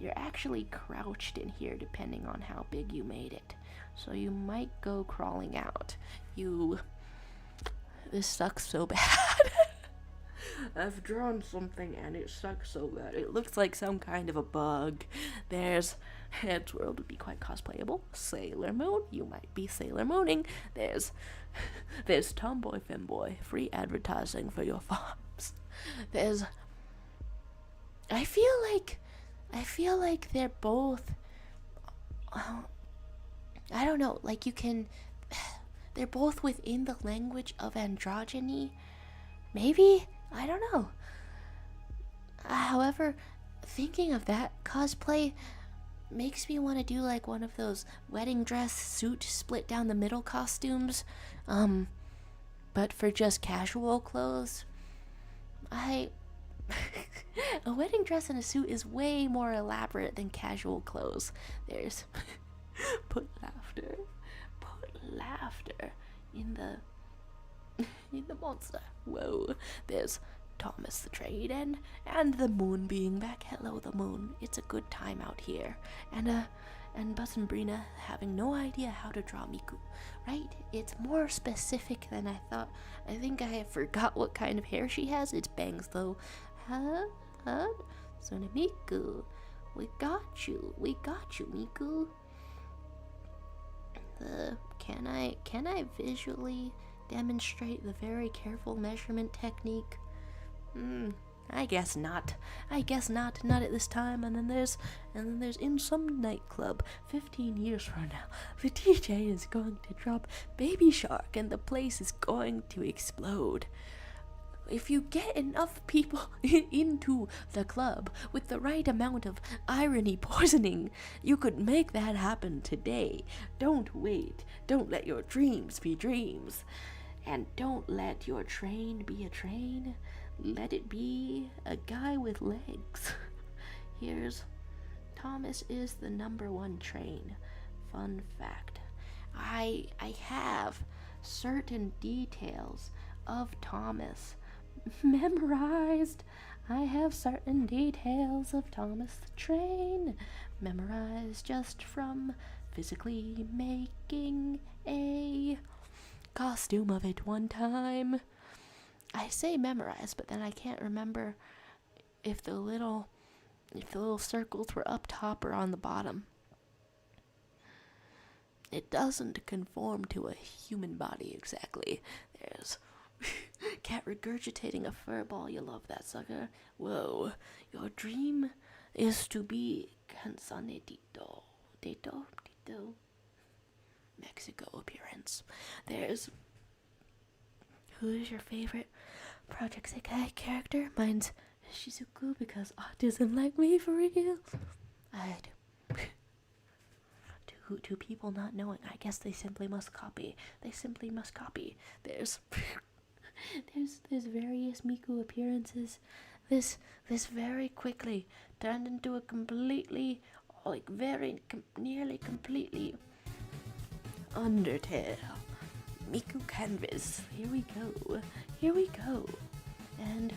you're actually crouched in here depending on how big you made it. So you might go crawling out. This sucks so bad. I've drawn something and it sucks so bad. It looks like some kind of a bug. There's Ed's World would be quite cosplayable. Sailor Moon, you might be Sailor Mooning. There's Tomboy Femboy, free advertising for your farms. I feel like they're both, I don't know, like they're both within the language of androgyny. Maybe? I don't know. However, thinking of that cosplay makes me want to do like one of those wedding dress suit split down the middle costumes. But for just casual clothes. A wedding dress and a suit is way more elaborate than casual clothes. There's put laughter in the monster. Whoa, there's Thomas the Train and the moon being back. Hello, the moon. It's a good time out here. And and Buzz and Brina having no idea how to draw Miku, right? It's more specific than I thought. I think I forgot what kind of hair she has. It's bangs though. Huh? So Miku, we got you, Miku. Can I visually demonstrate the very careful measurement technique? I guess not. Not at this time. And then there's in some nightclub 15 years from now, the DJ is going to drop Baby Shark and the place is going to explode. If you get enough people into the club with the right amount of irony poisoning, you could make that happen today. Don't wait. Don't let your dreams be dreams. And don't let your train be a train. Let it be a guy with legs. Here's Thomas is the #1 train. Fun fact. I have certain details of Thomas memorized. I have certain details of Thomas the Train memorized just from physically making a costume of it one time. I say memorized, but then I can't remember if the little circles were up top or on the bottom. It doesn't conform to a human body exactly. There's cat regurgitating a fur ball. You love that, sucker. Whoa. Your dream is to be Cansanetito. Tito? Mexico appearance. There's... Who is your favorite Project Sekai character? Mine's Shizuku, because autism like me for real. To people not knowing, I guess they simply must copy. There's various Miku appearances. This very quickly turned into a completely, nearly completely Undertale Miku canvas. Here we go. And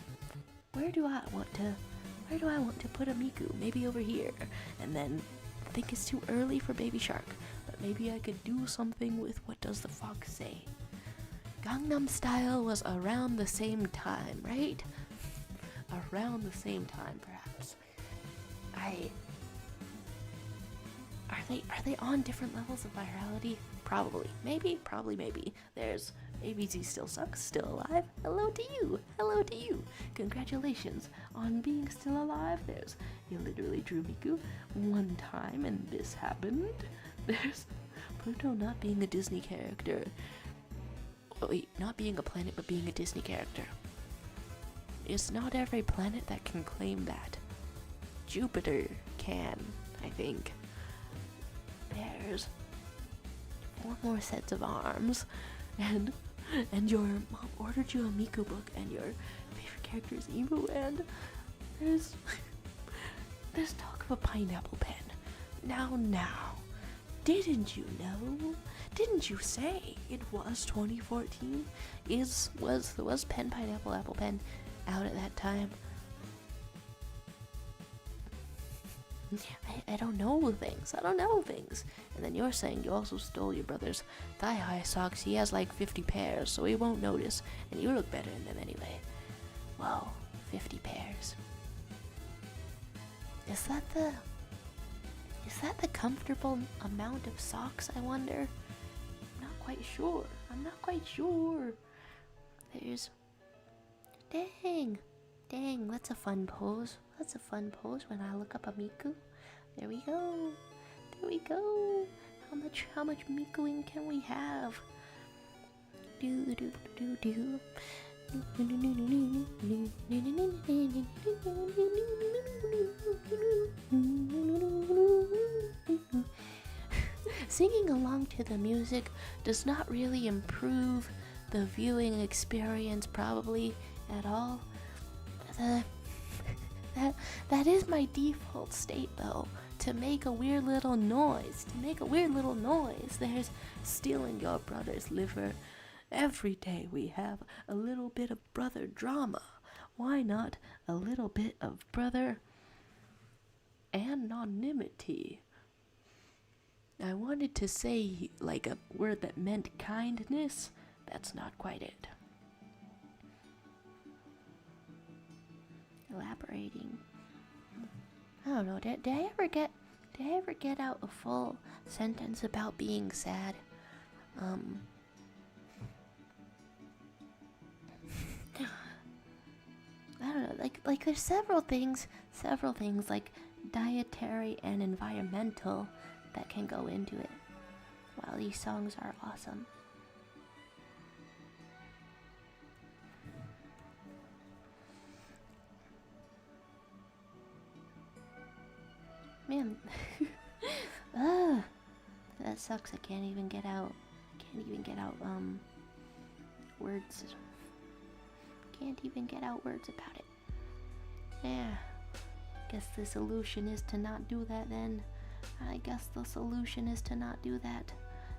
where do I want to put a Miku? Maybe over here. And then I think it's too early for Baby Shark, but maybe I could do something with What Does the Fox Say? Gangnam Style was around the same time, right? Around the same time, perhaps. Are they on different levels of virality? Probably. Maybe. There's ABZ Still Sucks, still alive. Hello to you. Congratulations on being still alive. There's you literally drew Miku one time and this happened. There's Pluto not being a Disney character. Oh, wait, not being a planet but being a Disney character. It's not every planet that can claim that. Jupiter can, I think. There's 4 more sets of arms, and your mom ordered you a Miku book, and your favorite character is Emu, and there's talk of a pineapple pen. Now, didn't you know? Didn't you say it was 2014? Was Pen Pineapple Apple Pen out at that time? I don't know things. And then you're saying you also stole your brother's thigh-high socks. He has like 50 pairs, so he won't notice. And you look better in them anyway. Whoa, 50 pairs. Is that the comfortable amount of socks, I wonder? I'm not quite sure. There's... Dang, that's a fun pose. When I look up a Miku. There we go. How much Mikuing can we have? Do. Singing along to the music does not really improve the viewing experience probably at all. That is my default state though, to make a weird little noise. There's stealing your brother's liver. Every day we have a little bit of brother drama. Why not a little bit of brother anonymity? I wanted to say like a word that meant kindness. That's not quite it. Elaborating. I don't know. Did I ever get out a full sentence about being sad? I don't know. Like there's several things like dietary and environmental that can go into it. Wow, these songs are awesome. Man, that sucks. I can't even get out words. Can't even get out words about it. Yeah, guess the solution is to not do that then. I guess the solution is to not do that.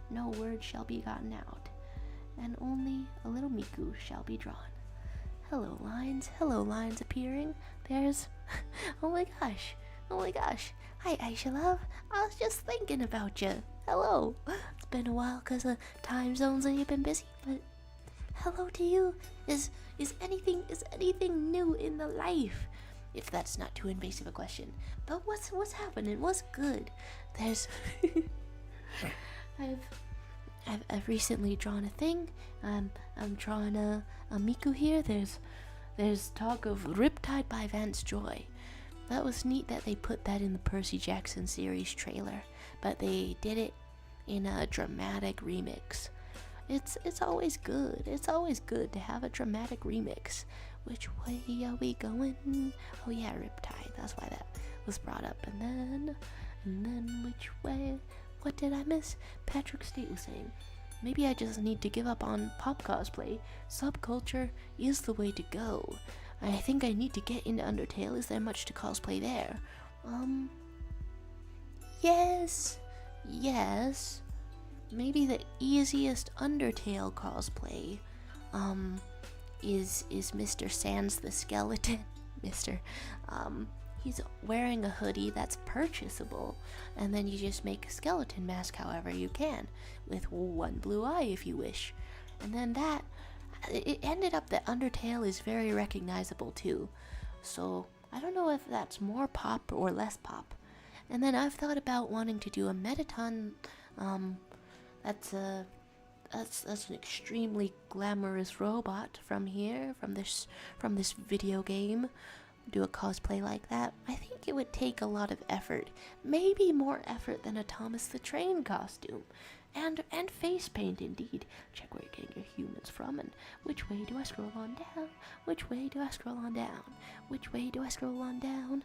No word shall be gotten out, and only a little Miku shall be drawn. Hello lines appearing. There's, oh my gosh. Hi Aisha love, I was just thinking about you. Hello. It's been a while cause of time zones and you've been busy, but hello to you. Is anything new in the life? If that's not too invasive a question. But what's happening? What's good? There's I've recently drawn a thing. I'm drawing a Miku here. There's talk of Riptide by Vance Joy. That was neat that they put that in the Percy Jackson series trailer, but they did it in a dramatic remix. It's always good. It's always good to have a dramatic remix. Which way are we going? Oh yeah, Riptide. That's why that was brought up. And then which way? What did I miss? Patrick State was saying, maybe I just need to give up on pop cosplay. Subculture is the way to go. I think I need to get into Undertale. Is there much to cosplay there? Yes. Maybe the easiest Undertale cosplay, is Mr. Sans the Skeleton. He's wearing a hoodie that's purchasable, and then you just make a skeleton mask however you can, with one blue eye if you wish. And then it ended up that Undertale is very recognizable too. So I don't know if that's more pop or less pop. And then I've thought about wanting to do a Metaton, that's an extremely glamorous robot from this video game. Do a cosplay like that. I think it would take a lot of effort, maybe more effort than a Thomas the Train costume, and face paint indeed. Check where you're getting your humans from, and which way do I scroll on down? Which way do I scroll on down? Which way do I scroll on down?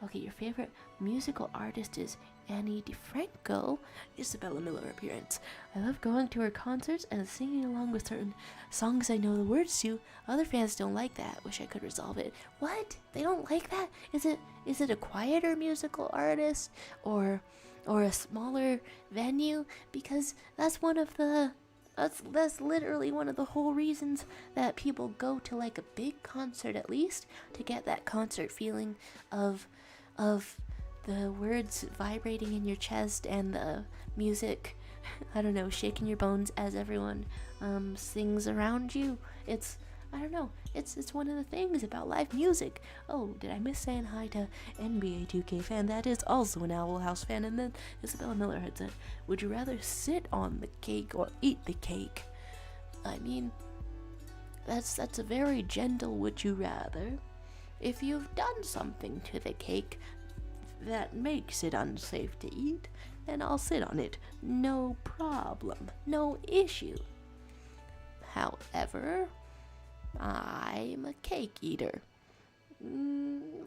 Okay, your favorite musical artist is Annie DeFranco. Isabella Miller appearance. I love going to her concerts and singing along with certain songs I know the words to. Other fans don't like that. Wish I could resolve it. What? They don't like that? Is it a quieter musical artist or a smaller venue? Because that's literally one of the whole reasons that people go to like a big concert, at least to get that concert feeling of the words vibrating in your chest and the music, I don't know, shaking your bones as everyone sings around you. It's one of the things about live music. Oh, did I miss saying hi to NBA 2K fan? That is also an Owl House fan. And then Isabella Miller had said, would you rather sit on the cake or eat the cake? I mean, that's a very gentle would you rather. If you've done something to the cake that makes it unsafe to eat, then I'll sit on it. No problem. No issue. However, I'm a cake eater.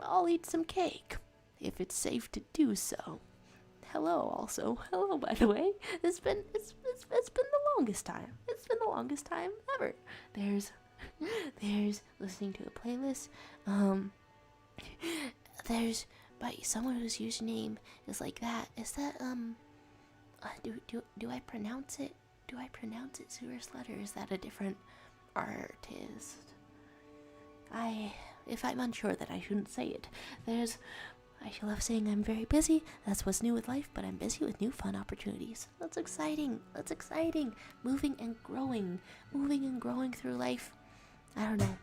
I'll eat some cake, if it's safe to do so. Hello, by the way. It's been the longest time. It's been the longest time ever. There's listening to a playlist. There's by someone whose username is like that. Is that do I pronounce it? Do I pronounce it Sewer's letter? Is that a different artist? If I'm unsure, that I shouldn't say it. There's I love saying I'm very busy. That's what's new with life, but I'm busy with new fun opportunities. That's exciting. That's exciting. Moving and growing through life. I don't know.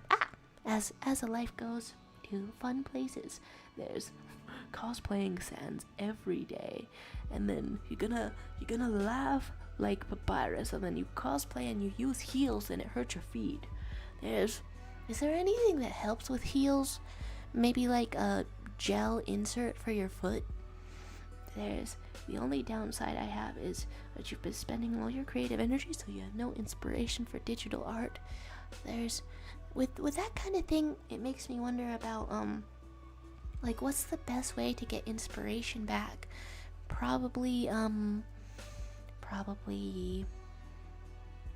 As a life goes to fun places, there's cosplaying sands every day, and then you're gonna laugh like Papyrus, and then you cosplay and you use heels and it hurts your feet. Is there anything that helps with heels? Maybe like a gel insert for your foot? The only downside I have is that you've been spending all your creative energy, so you have no inspiration for digital art. With that kind of thing, it makes me wonder about like, what's the best way to get inspiration back? Probably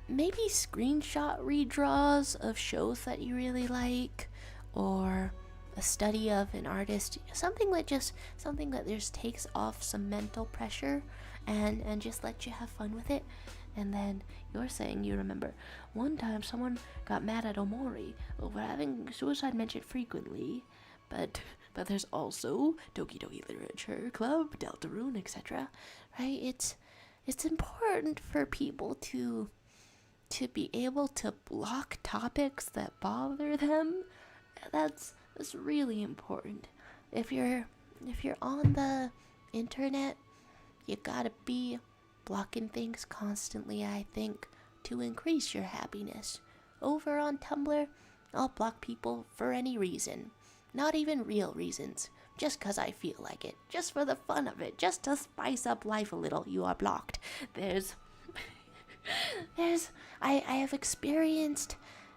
maybe screenshot redraws of shows that you really like, or a study of an artist, something that just takes off some mental pressure and just lets you have fun with it. And then you're saying you remember one time someone got mad at Omori over having suicide mentioned frequently, but there's also Doki Doki Literature Club, Deltarune, etc. Right? It's important for people to be able to block topics that bother them. That's really important. If you're on the internet, you gotta be blocking things constantly, I think, to increase your happiness. Over on Tumblr, I'll block people for any reason. Not even real reasons. Just 'cause I feel like it. Just for the fun of it. Just to spice up life a little, you are blocked. I have experienced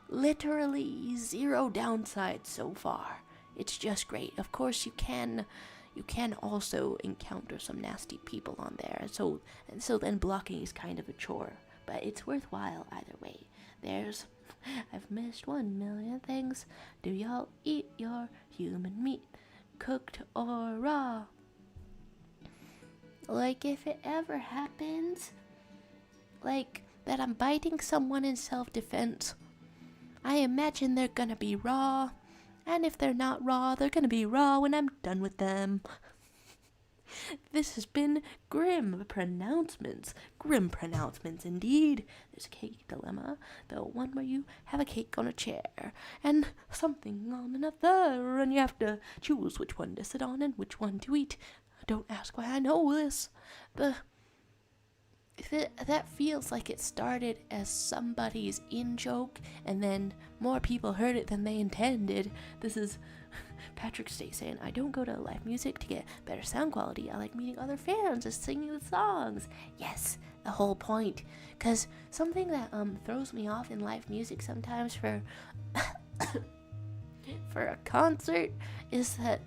literally zero downsides so far. It's just great. Of course, you can also encounter some nasty people on there. So then blocking is kind of a chore, but it's worthwhile either way. I've missed 1,000,000 things. Do y'all eat your human meat, cooked or raw? Like, if it ever happens, like that I'm biting someone in self-defense, I imagine they're gonna be raw. And if they're not raw, they're gonna be raw when I'm done with them. This has been grim pronouncements. Grim pronouncements indeed. There's a cake dilemma, the one where you have a cake on a chair and something on another, and you have to choose which one to sit on and which one to eat. Don't ask why I know this. That feels like it started as somebody's in-joke, and then more people heard it than they intended. This is Patrick State saying, I don't go to live music to get better sound quality. I like meeting other fans and singing the songs. Yes, the whole point. Because something that throws me off in live music sometimes for a concert is that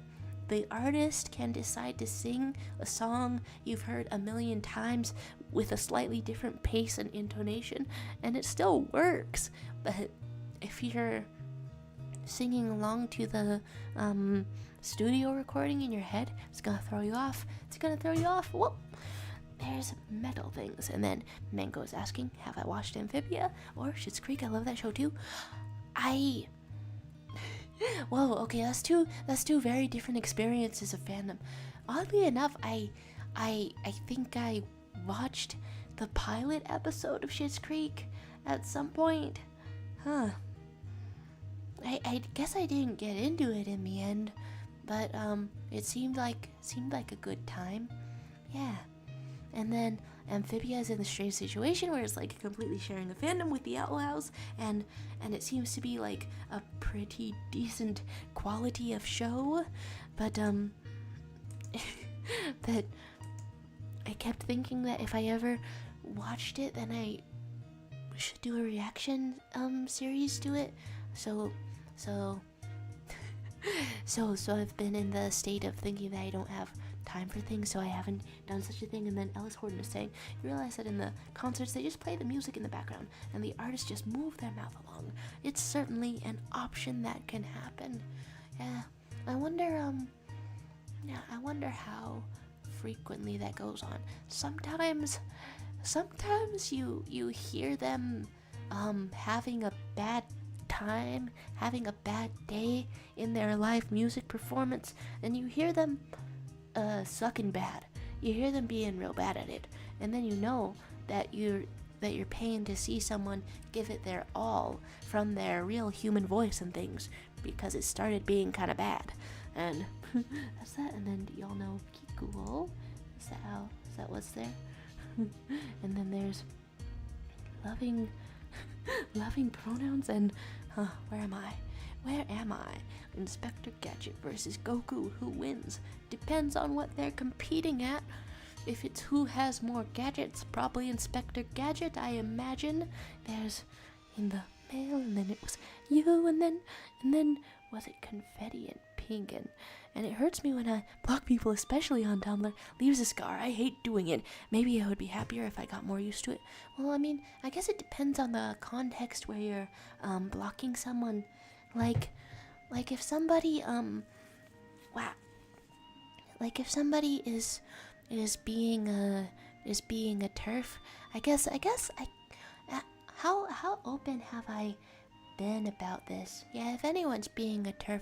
the artist can decide to sing a song you've heard 1,000,000 times with a slightly different pace and intonation, and it still works. But if you're singing along to the studio recording in your head, it's gonna throw you off. Well, there's metal things. And then Mango is asking, have I watched Amphibia or Schitt's Creek? I love that show too. Whoa, okay, that's two very different experiences of fandom. Oddly enough, I think I watched the pilot episode of Schitt's Creek at some point. I guess I didn't get into it in the end, but it seemed like a good time. Yeah. And then Amphibia is in the strange situation where it's like completely sharing a fandom with the Outlaws, and it seems to be like a pretty decent quality of show, but that I kept thinking that if I ever watched it, then I should do a reaction series to it. So I've been in the state of thinking that I don't have time for things, so I haven't done such a thing. And then Ellis Horton is saying, you realize that in the concerts they just play the music in the background and the artists just move their mouth along. It's certainly an option that can happen. Yeah, I wonder how frequently that goes on. Sometimes you hear them having a bad time, having a bad day in their live music performance, and you hear them sucking bad. You hear them being real bad at it, and then you know that you're paying to see someone give it their all from their real human voice and things, because it started being kind of bad. And that's that. And then y'all know Kikuo. Is that what's there? And then there's loving pronouns and where am I? Inspector Gadget versus Goku. Who wins? Depends on what they're competing at. If it's who has more gadgets, probably Inspector Gadget, I imagine. There's in the mail, and then it was you, and then was it confetti and pink, and it hurts me when I block people, especially on Tumblr. Leaves a scar. I hate doing it. Maybe I would be happier if I got more used to it. Well, I mean, I guess it depends on the context where you're blocking someone. Like if somebody if somebody is being a turf, I guess how open have I been about this? Yeah, if anyone's being a turf,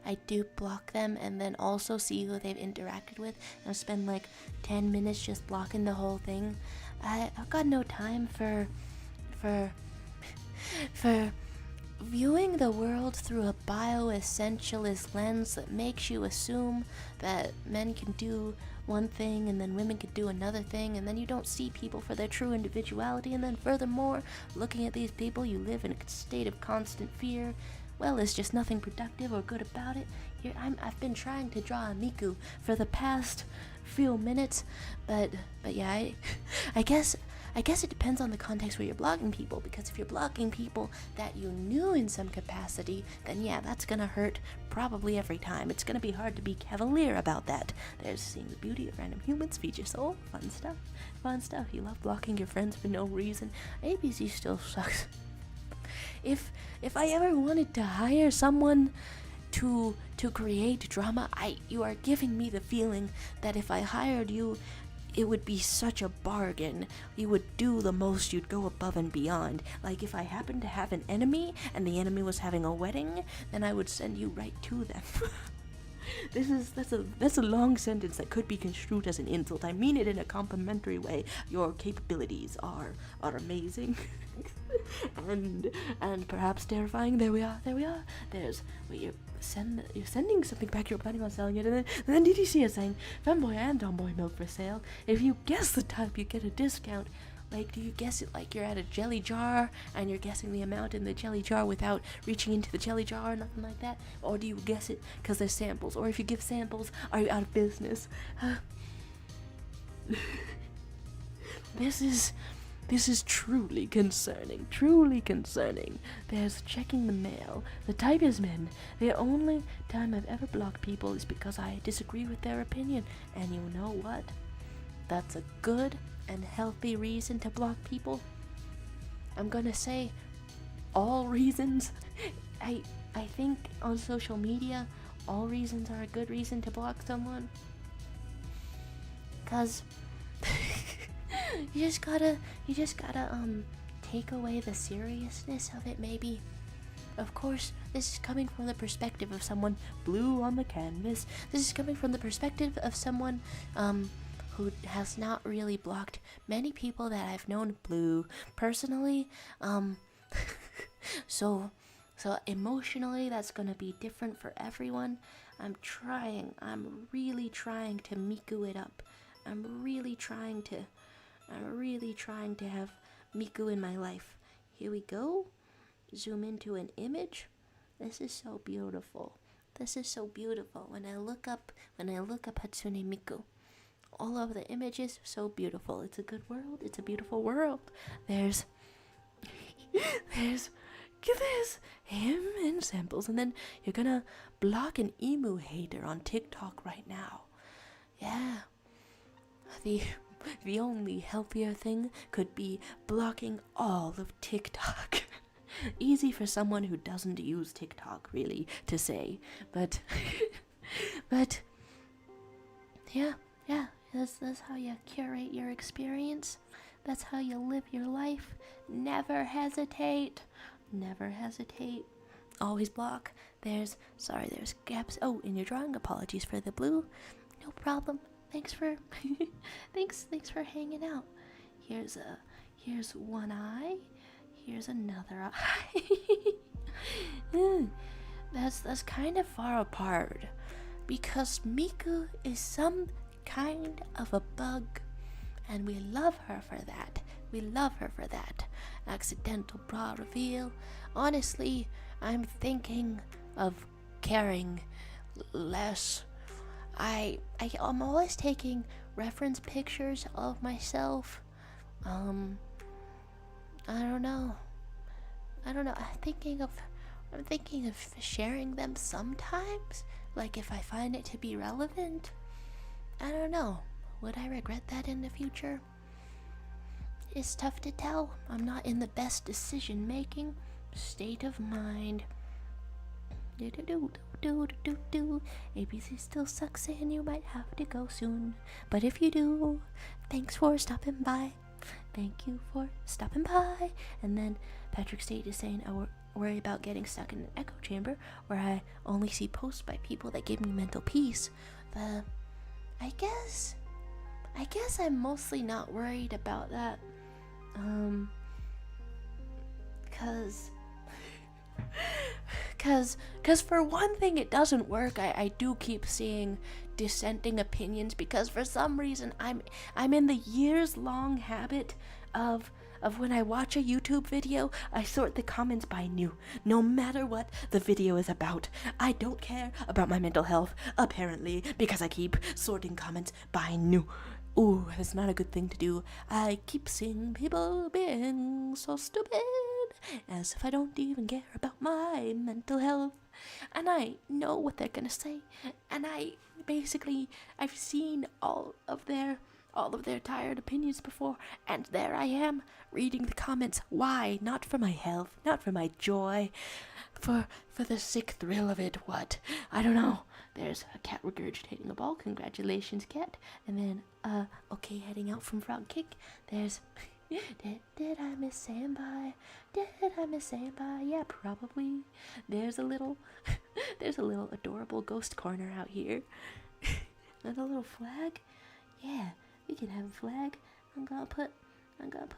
I do block them and then also see who they've interacted with. I'll spend like 10 minutes just blocking the whole thing. I've got no time for viewing the world through a bioessentialist lens that makes you assume that men can do one thing and then women can do another thing, and then you don't see people for their true individuality, and then furthermore, looking at these people, you live in a state of constant fear. Well, there's just nothing productive or good about it. Here, I've been trying to draw a Miku for the past few minutes, but yeah, I guess it depends on the context where you're blocking people, because if you're blocking people that you knew in some capacity, then yeah, that's gonna hurt probably every time. It's gonna be hard to be cavalier about that. There's seeing the beauty of random humans, feed your soul, fun stuff. You love blocking your friends for no reason. ABC still sucks. If I ever wanted to hire someone to create drama, you are giving me the feeling that if I hired you, it would be such a bargain. You would do the most, you'd go above and beyond. Like if I happened to have an enemy and the enemy was having a wedding, then I would send you right to them. That's a long sentence that could be construed as an insult. I mean it in a complimentary way. Your capabilities are amazing. and perhaps terrifying. There we are. There's you're sending something back. You're planning on selling it, and then DTC is saying femboy and tomboy milk for sale. If you guess the type, you get a discount. Like, do you guess it like you're at a jelly jar and you're guessing the amount in the jelly jar without reaching into the jelly jar or nothing like that? Or do you guess it because there's samples? Or if you give samples, are you out of business? This is truly concerning. There's checking the mail. The type is men. The only time I've ever blocked people is because I disagree with their opinion. And you know what? That's a good and healthy reason to block people. I'm gonna say all reasons. I think on social media, all reasons are a good reason to block someone. 'Cause you just gotta take away the seriousness of it, maybe. Of course, this is coming from the perspective of someone blue on the canvas. This is coming from the perspective of someone who has not really blocked many people that I've known blue personally. So emotionally, that's gonna be different for everyone. I'm really trying to Miku it up. I'm really trying to have Miku in my life. Here we go. Zoom into an image. This is so beautiful. When I look up Hatsune Miku, all of the images so beautiful. It's a good world. It's a beautiful world. There's him and samples, and then you're gonna block an emu hater on TikTok right now. Yeah. The only healthier thing could be blocking all of TikTok. Easy for someone who doesn't use TikTok, really, to say. But yeah, that's how you curate your experience. That's how you live your life. Never hesitate. Always block. There's gaps. Oh, in your drawing, apologies for the blue. No problem. Thanks for thanks for hanging out. Here's one eye. Here's another eye. That's kind of far apart because Miku is some kind of a bug, and we love her for that. We love her for that. Accidental bra reveal. Honestly, I'm thinking of caring less. I'm always taking reference pictures of myself. I don't know. I'm thinking of sharing them sometimes, like if I find it to be relevant. I don't know. Would I regret that in the future? It's tough to tell. I'm not in the best decision-making state of mind. ABC still sucks and you might have to go soon. But if you do, thanks for stopping by. Thank you for stopping by. And then Patrick State is saying, I worry about getting stuck in an echo chamber where I only see posts by people that give me mental peace. I guess I'm mostly not worried about that. Cause for one thing, it doesn't work. I do keep seeing dissenting opinions because for some reason I'm in the years-long habit of when I watch a YouTube video, I sort the comments by new, no matter what the video is about. I don't care about my mental health, apparently, because I keep sorting comments by new. Ooh, that's not a good thing to do. I keep seeing people being so stupid, as if I don't even care about my mental health. And I know what they're gonna say, and I've seen all of their tired opinions before, and there I am, reading the comments. Why? Not for my health, not for my joy, for the sick thrill of it. What? I don't know. There's a cat regurgitating a ball. Congratulations, cat. And then, okay, heading out from Frog Kick. There's, did I miss Sandby? Did I miss Sandby? Yeah, probably. There's a little adorable ghost corner out here. And a little flag. Yeah, we can have a flag. I'm gonna put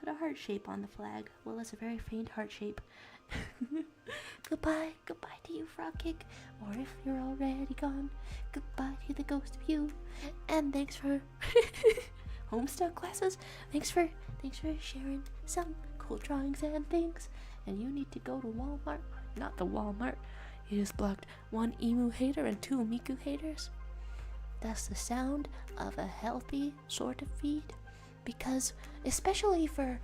a heart shape on the flag. Well, it's a very faint heart shape. Goodbye to you, Frog Kick. Or if you're already gone, goodbye to the ghost of you. And thanks for Homestuck classes. Thanks for sharing some cool drawings and things. And you need to go to Walmart. Not the Walmart. You just blocked 1 emu hater and 2 Miku haters. That's the sound of a healthy sort of feed. Because especially for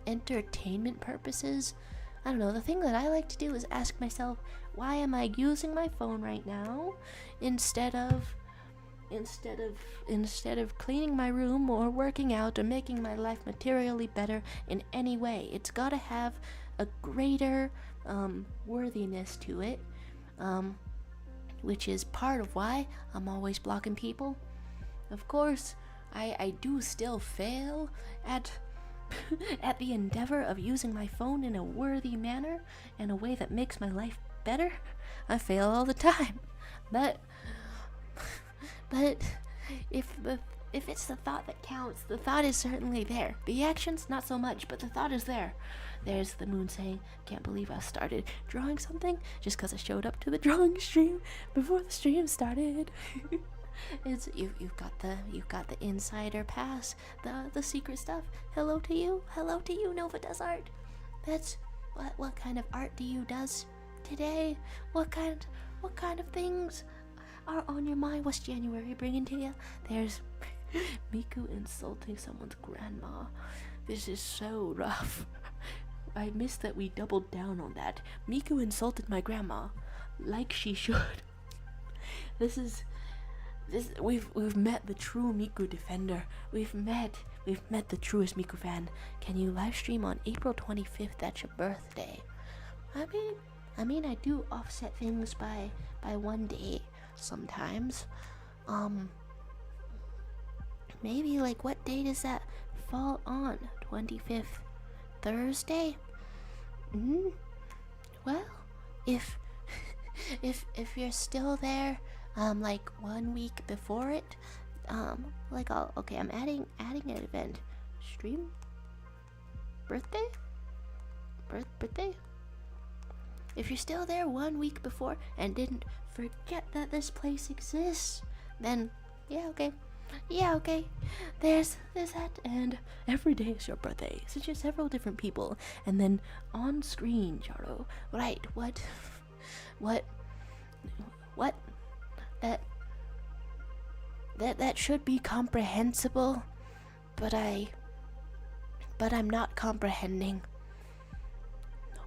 entertainment purposes, I don't know, the thing that I like to do is ask myself, why am I using my phone right now instead of cleaning my room or working out or making my life materially better in any way? It's got to have a greater worthiness to it, which is part of why I'm always blocking people. Of course, I do still fail at at the endeavor of using my phone in a worthy manner, in a way that makes my life better. I fail all the time. But if it's the thought that counts, the thought is certainly there. The action's not so much, but the thought is there. There's the moon saying, can't believe I started drawing something just because I showed up to the drawing stream before the stream started. You've got the insider pass, the secret stuff. Hello to you, Nova does art. That's what kind of art do you does today? What kind of things are on your mind? What's January bringing to you? There's Miku insulting someone's grandma. This is so rough. I miss that we doubled down on that. Miku insulted my grandma, like she should. We've met the true Miku defender. We've met the truest Miku fan. Can you live stream on April 25th? That's your birthday. I mean, I do offset things by 1 day sometimes. Maybe like what day does that fall on? 25th, Thursday. Well, if you're still there, like 1 week before it. Like I'm adding an event. Stream? Birthday? Birthday? If you're still there 1 week before and didn't forget that this place exists, then yeah, okay. Yeah, okay. There's that, and every day is your birthday, since you're several different people. And then on screen, Charo. Right, what? That should be comprehensible, but I'm not comprehending.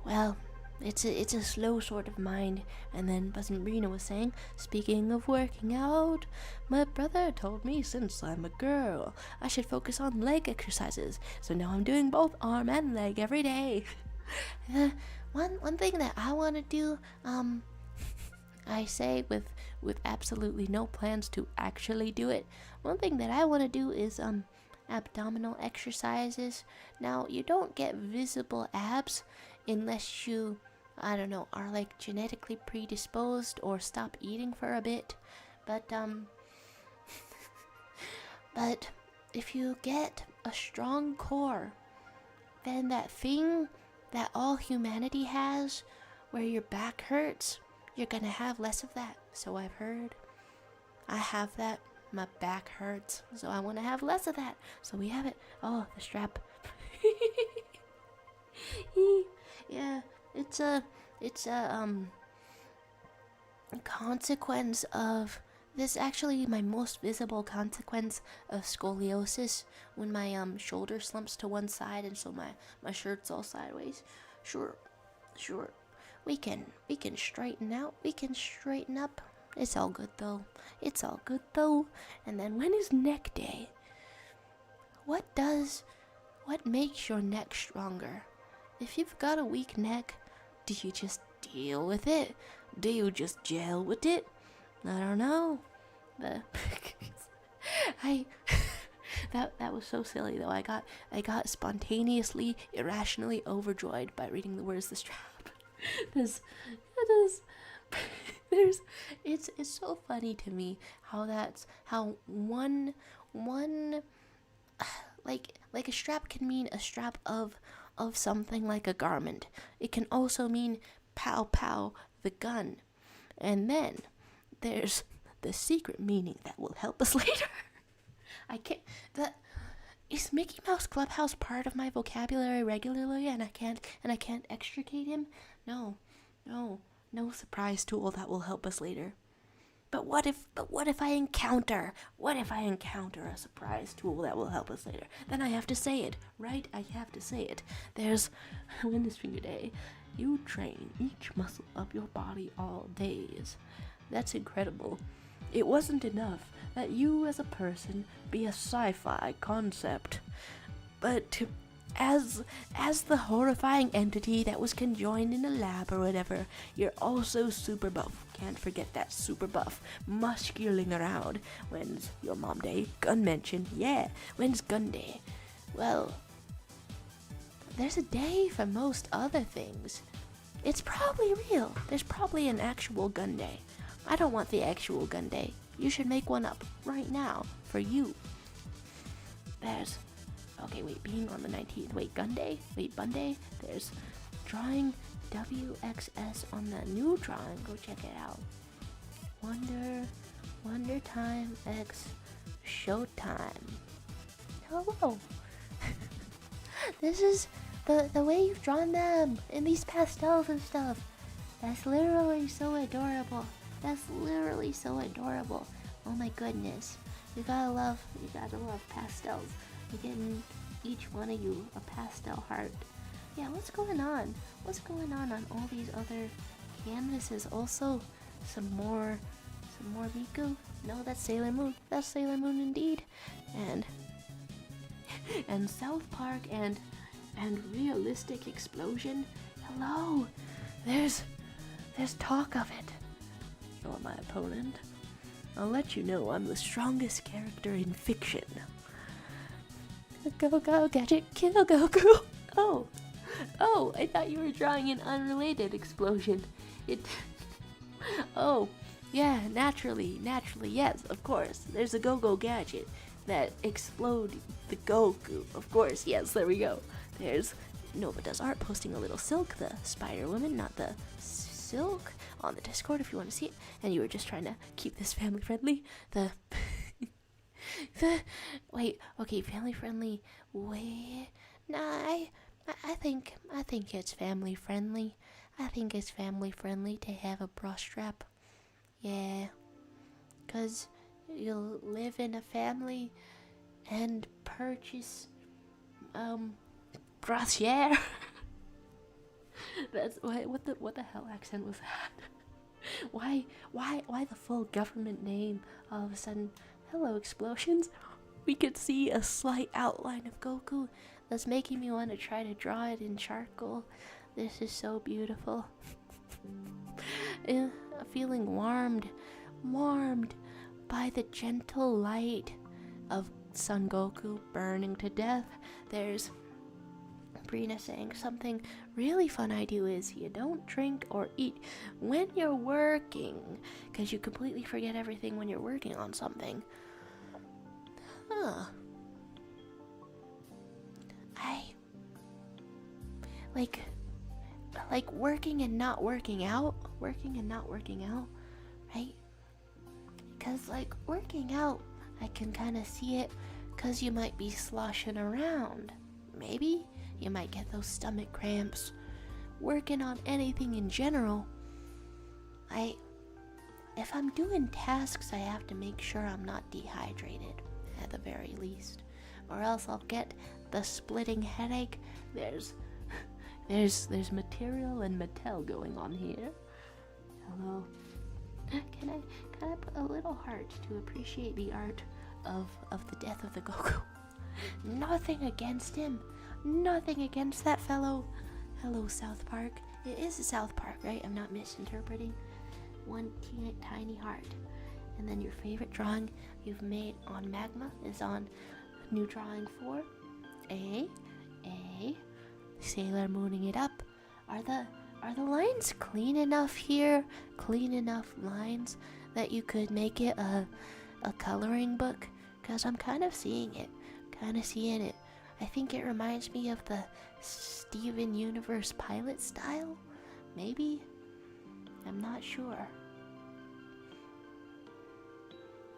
Well, it's a slow sort of mind. And then Buzzmarina was saying, speaking of working out, my brother told me since I'm a girl, I should focus on leg exercises. So now I'm doing both arm and leg every day. One thing that I want to do, I say with absolutely no plans to actually do it. One thing that I want to do is abdominal exercises. Now, you don't get visible abs unless you, I don't know, are like genetically predisposed or stop eating for a bit. But but if you get a strong core, then that thing that all humanity has, where your back hurts, you're gonna have less of that. So I've heard. I have that. My back hurts, so I want to have less of that. So we have it. Oh, the strap. Yeah, it's a consequence of this. Actually, my most visible consequence of scoliosis, when my shoulder slumps to one side and so my shirt's all sideways. Sure. We can straighten out. We can straighten up. It's all good though. And then when is neck day? What makes your neck stronger? If you've got a weak neck, do you just deal with it? Do you just gel with it? I don't know. That was so silly though. I got spontaneously, irrationally overjoyed by reading the words "the strap." It's so funny to me how one like a strap can mean a strap of something like a garment. It can also mean pow pow the gun. And then there's the secret meaning that will help us later. Is Mickey Mouse Clubhouse part of my vocabulary regularly and I can't extricate him? No surprise tool that will help us later. But what if I encounter a surprise tool that will help us later? Then I have to say it, right? I have to say it. There's Witness Finger Day. You train each muscle of your body all days. That's incredible. It wasn't enough that you as a person be a sci-fi concept, but as the horrifying entity that was conjoined in a lab or whatever, you're also super buff. Can't forget that super buff, musculing around. When's your mom day? Gun mention. Yeah, when's gun day? Well, there's a day for most other things. It's probably real. There's probably an actual gun day. I don't want the actual gun day. You should make one up right now for you. There's being on the 19th. Gun day? Bun day? There's drawing WXS on the new drawing. Go check it out. Wonder Time X Showtime. Hello. This is the way you've drawn them in these pastels and stuff. That's literally so adorable. Oh my goodness. You gotta love pastels. You're getting each one of you a pastel heart. Yeah, what's going on on all these other canvases? Also, some more Miku. No, that's Sailor Moon. That's Sailor Moon indeed. And South Park and Realistic Explosion. Hello. There's talk of it. You're my opponent. I'll let you know I'm the strongest character in fiction. Go, gadget, kill Goku. Oh, I thought you were drawing an unrelated explosion. Oh, Yeah, naturally, yes, of course. There's a go-go gadget that explode the Goku. Of course, yes, there we go. There's Nova Does Art posting a little Silk, the Spider Woman, not the Silk, on the Discord if you want to see it. And you were just trying to keep this family friendly. Wait, okay, family friendly. Wait, nah, I think it's family friendly. I think it's family friendly to have a bra strap. Yeah, 'cause you'll live in a family and purchase brassiere. That's what the hell accent was that? Why the full government name all of a sudden? Hello, explosions. We could see a slight outline of Goku that's making me want to try to draw it in charcoal. This is so beautiful. Feeling warmed by the gentle light of Son Goku burning to death. There's Brina saying something really fun I do is you don't drink or eat when you're working, because you completely forget everything when you're working on something. Huh. I like working and not working out, right? Because like working out, I can kind of see it, because you might be sloshing around. Maybe you might get those stomach cramps. Working on anything in general, if I'm doing tasks, I have to make sure I'm not dehydrated at the very least, or else I'll get the splitting headache. There's material and Mattel going on here. Hello. Can I put a little heart to appreciate the art of the death of the Goku? Nothing against him. Nothing against that fellow. Hello, South Park. It is South Park, right? I'm not misinterpreting. One tiny heart. And then your favorite drawing you've made on Magma is on new drawing 4. Sailor Mooning it up. Are the lines clean enough here? Clean enough lines that you could make it a coloring book? Because I'm kind of seeing it. I think it reminds me of the Steven Universe pilot style. Maybe? I'm not sure.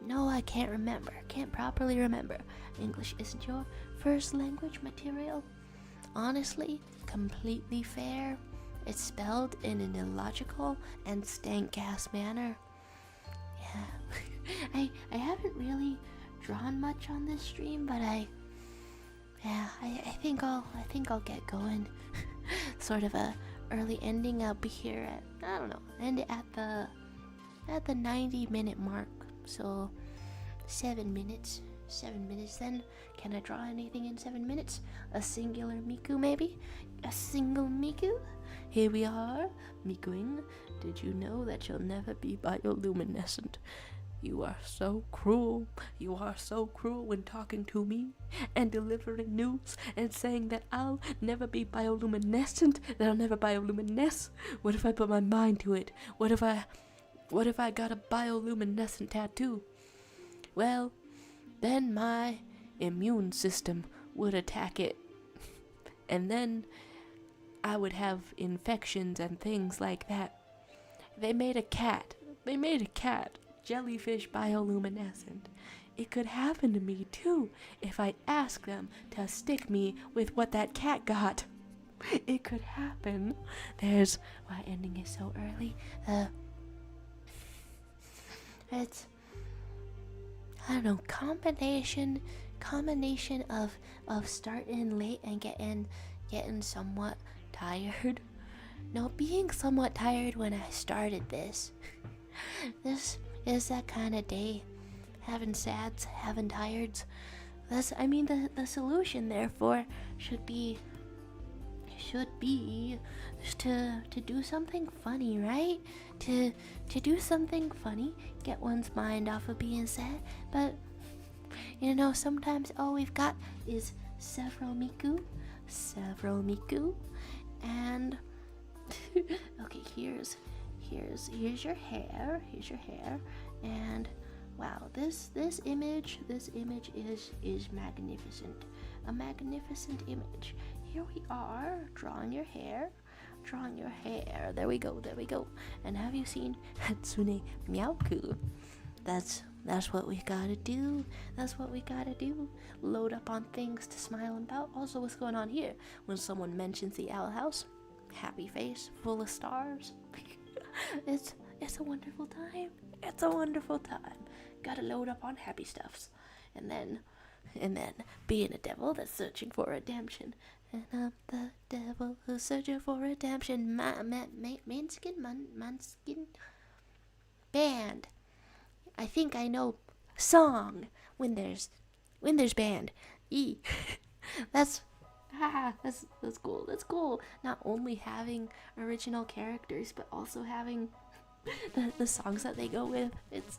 No, I can't remember. Can't properly remember. English isn't your first language material. Honestly, completely fair. It's spelled in an illogical and stank-ass manner. Yeah. I haven't really drawn much on this stream, but I think I'll get going. Sort of a early ending. I'll be here at, I don't know, end it at the 90-minute mark. So 7 minutes. 7 minutes then. Can I draw anything in 7 minutes? A singular Miku maybe? A single Miku? Here we are, Mikuing. Did you know that you'll never be bioluminescent? You are so cruel. You are so cruel when talking to me and delivering news and saying that I'll never be bioluminescent, that I'll never bioluminesce. What if I put my mind to it? What if I got a bioluminescent tattoo? Well, then my immune system would attack it. And then I would have infections and things like that. They made a cat. Jellyfish bioluminescent. It could happen to me too if I ask them to stick me with what that cat got. It could happen. There's why ending is so early. It's, I don't know, combination of starting late and getting somewhat tired. No, being somewhat tired when I started this. This is that kind of day. Having sads, having tireds. The solution therefore should be to do something funny, right? To do something funny, get one's mind off of being sad. But sometimes all we've got is several Miku, and okay, here's your hair. Here's your hair, and wow, this image is magnificent. A magnificent image. Here we are, drawing your hair. There we go. And have you seen Hatsune Miauku? That's what we gotta do. Load up on things to smile about. Also, what's going on here? When someone mentions the owl house, happy face, full of stars. It's a wonderful time. Gotta load up on happy stuffs. And then being a devil that's searching for redemption. And I'm the devil who's searching for redemption. Manskin band. I think I know song when there's band. That's cool. Not only having original characters, but also having the songs that they go with. It's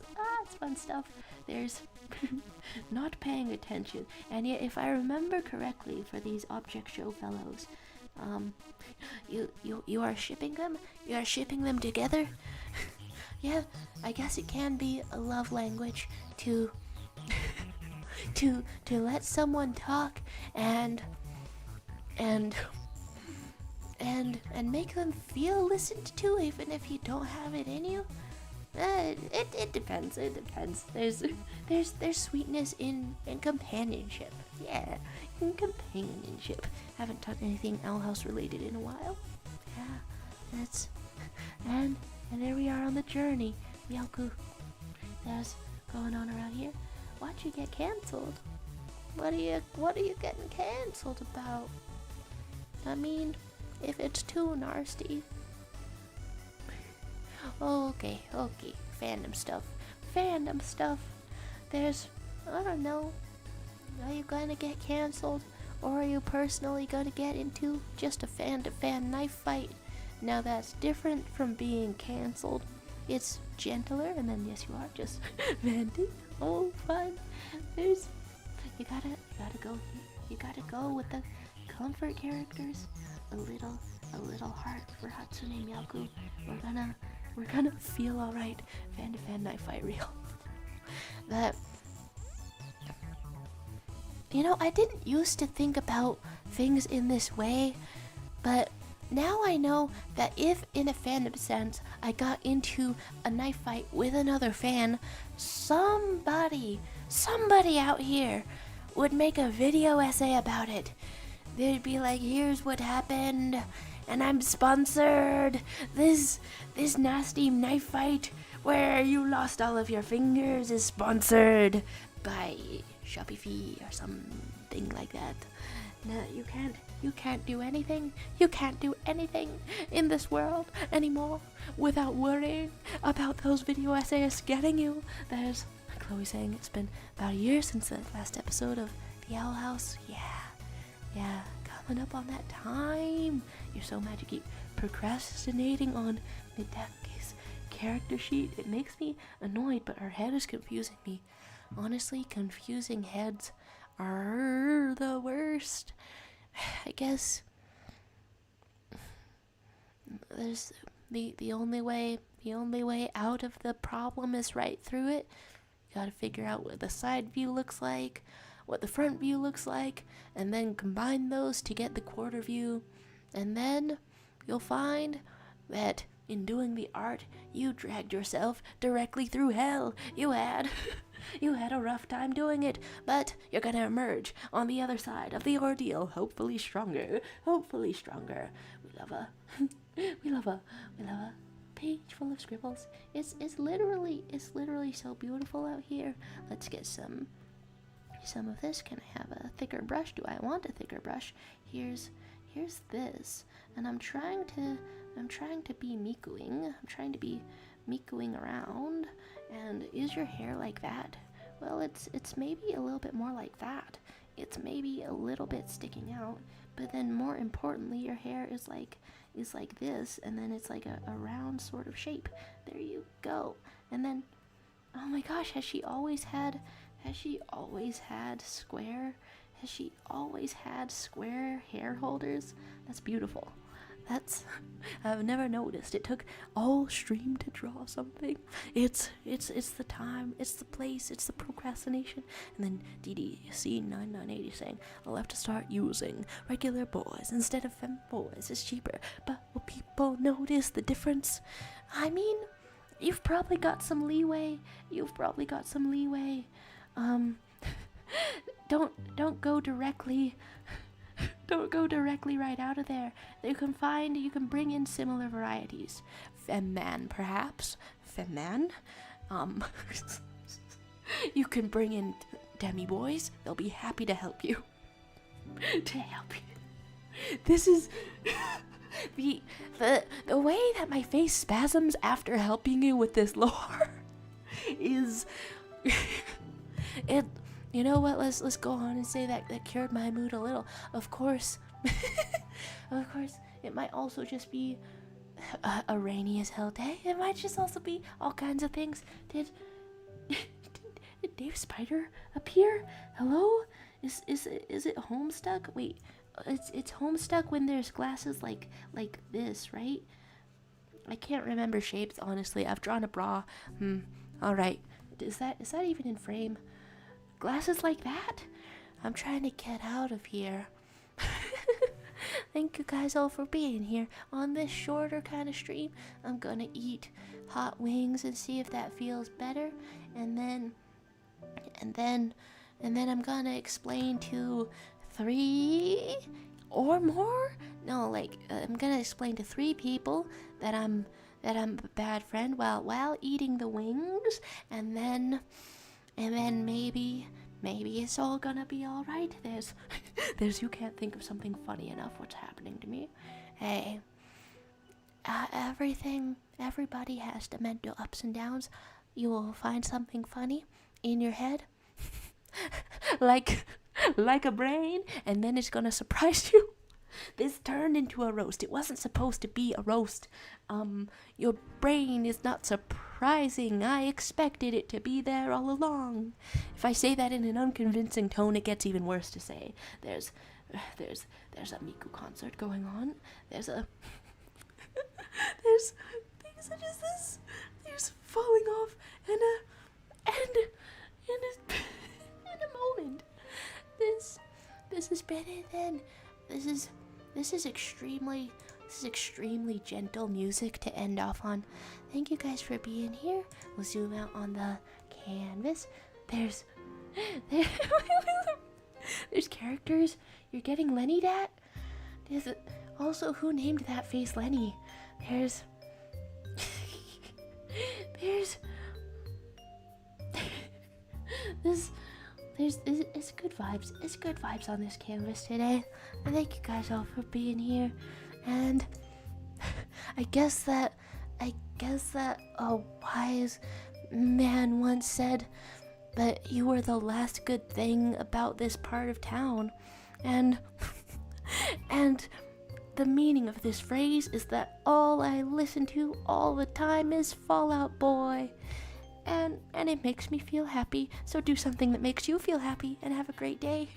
fun stuff. There's not paying attention, and yet if I remember correctly, for these object show fellows, you are shipping them. You are shipping them together. Yeah, I guess it can be a love language to to let someone talk and make them feel listened to, even if you don't have it in you. It depends. There's sweetness in companionship. Yeah, in companionship. Haven't done anything Owl House related in a while. Yeah, and there we are on the journey. Miauku, there's going on around here. Why'd you get cancelled? What are you getting cancelled about? I mean, if it's too nasty. Okay. Fandom stuff. There's, I don't know. Are you gonna get cancelled? Or are you personally gonna get into just a fan-to-fan knife fight? Now that's different from being cancelled. It's gentler, and then yes, you are just venting. Oh, fun. You gotta go with the comfort characters. A little heart for Hatsune Miauku. We're gonna feel alright. Fan-to-fan knife fight real. I didn't used to think about things in this way, but now I know that if in a fandom sense I got into a knife fight with another fan, somebody out here would make a video essay about it. They'd be like, here's what happened, and I'm sponsored. This nasty knife fight where you lost all of your fingers is sponsored by Shopify or something like that. No, you can't do anything. You can't do anything in this world anymore without worrying about those video essays getting you. There's Chloe saying it's been about a year since the last episode of The Owl House. Yeah, coming up on that time. You're so mad you keep procrastinating on Midake's character sheet. It makes me annoyed, but her head is confusing me. Honestly, confusing heads are the worst. I guess there's the only way out of the problem is right through it. You gotta figure out what the side view looks like, what the front view looks like, and then combine those to get the quarter view. And then you'll find that in doing the art, you dragged yourself directly through hell. You had a rough time doing it, but you're gonna emerge on the other side of the ordeal, hopefully stronger. We love a page full of scribbles. It's literally so beautiful out here. Be get some of this. Can I have a thicker brush? Do I want a thicker brush? Here's this, and I'm trying to be Mikuing. I'm trying to be Mikuing around. And is your hair like that? Well, it's maybe a little bit more like that. It's maybe a little bit sticking out, but then more importantly, your hair is like this, and then it's like a round sort of shape. There you go. And then, oh my gosh, has she always had square? Has she always had square hair holders? That's beautiful. I've never noticed. It took all stream to draw something. It's the time, it's the place, it's the procrastination. And then DDC998 is saying, I'll have to start using regular boys instead of fem boys. It's cheaper. But will people notice the difference? I mean, you've probably got some leeway. Don't go directly. Don't go directly right out of there. You can bring in similar varieties. Femman, perhaps. Femman. You can bring in demi boys. They'll be happy to help you. This is the way that my face spasms after helping you with this lore is it. You know what? Let's go on and say that cured my mood a little. Of course, it might also just be a rainy as hell day. It might just also be all kinds of things. Did Dave Spider appear? Hello? Is it Homestuck? Wait, it's Homestuck when there's glasses like this, right? I can't remember shapes, honestly. I've drawn a bra. All right. Is that even in frame? Glasses like that? I'm trying to get out of here. Thank you guys all for being here on this shorter kind of stream. I'm gonna eat hot wings and see if that feels better, and then I'm gonna explain to 3 or more. No, like I'm gonna explain to 3 people that I'm a bad friend while eating the wings, and then maybe it's all gonna be all right. There's you can't think of something funny enough. What's happening to me? Hey, everybody has the mental ups and downs. You will find something funny in your head, like a brain, and then it's gonna surprise you. This turned into a roast. It wasn't supposed to be a roast. Your brain is not surprising. I expected it to be there all along. If I say that in an unconvincing tone, it gets even worse to say. There's a Miku concert going on. There's things such as this. There's falling off and in a moment. This has been it then. This is extremely gentle music to end off on. Thank you guys for being here. We'll zoom out on the canvas. There's characters. You're getting Lenny dat? Also, who named that face Lenny? There's it's good vibes. It's good vibes on this canvas today. And thank you guys all for being here. And I guess that a wise man once said that you were the last good thing about this part of town. And the meaning of this phrase is that all I listen to all the time is Fall Out Boy. And it makes me feel happy. So do something that makes you feel happy and have a great day.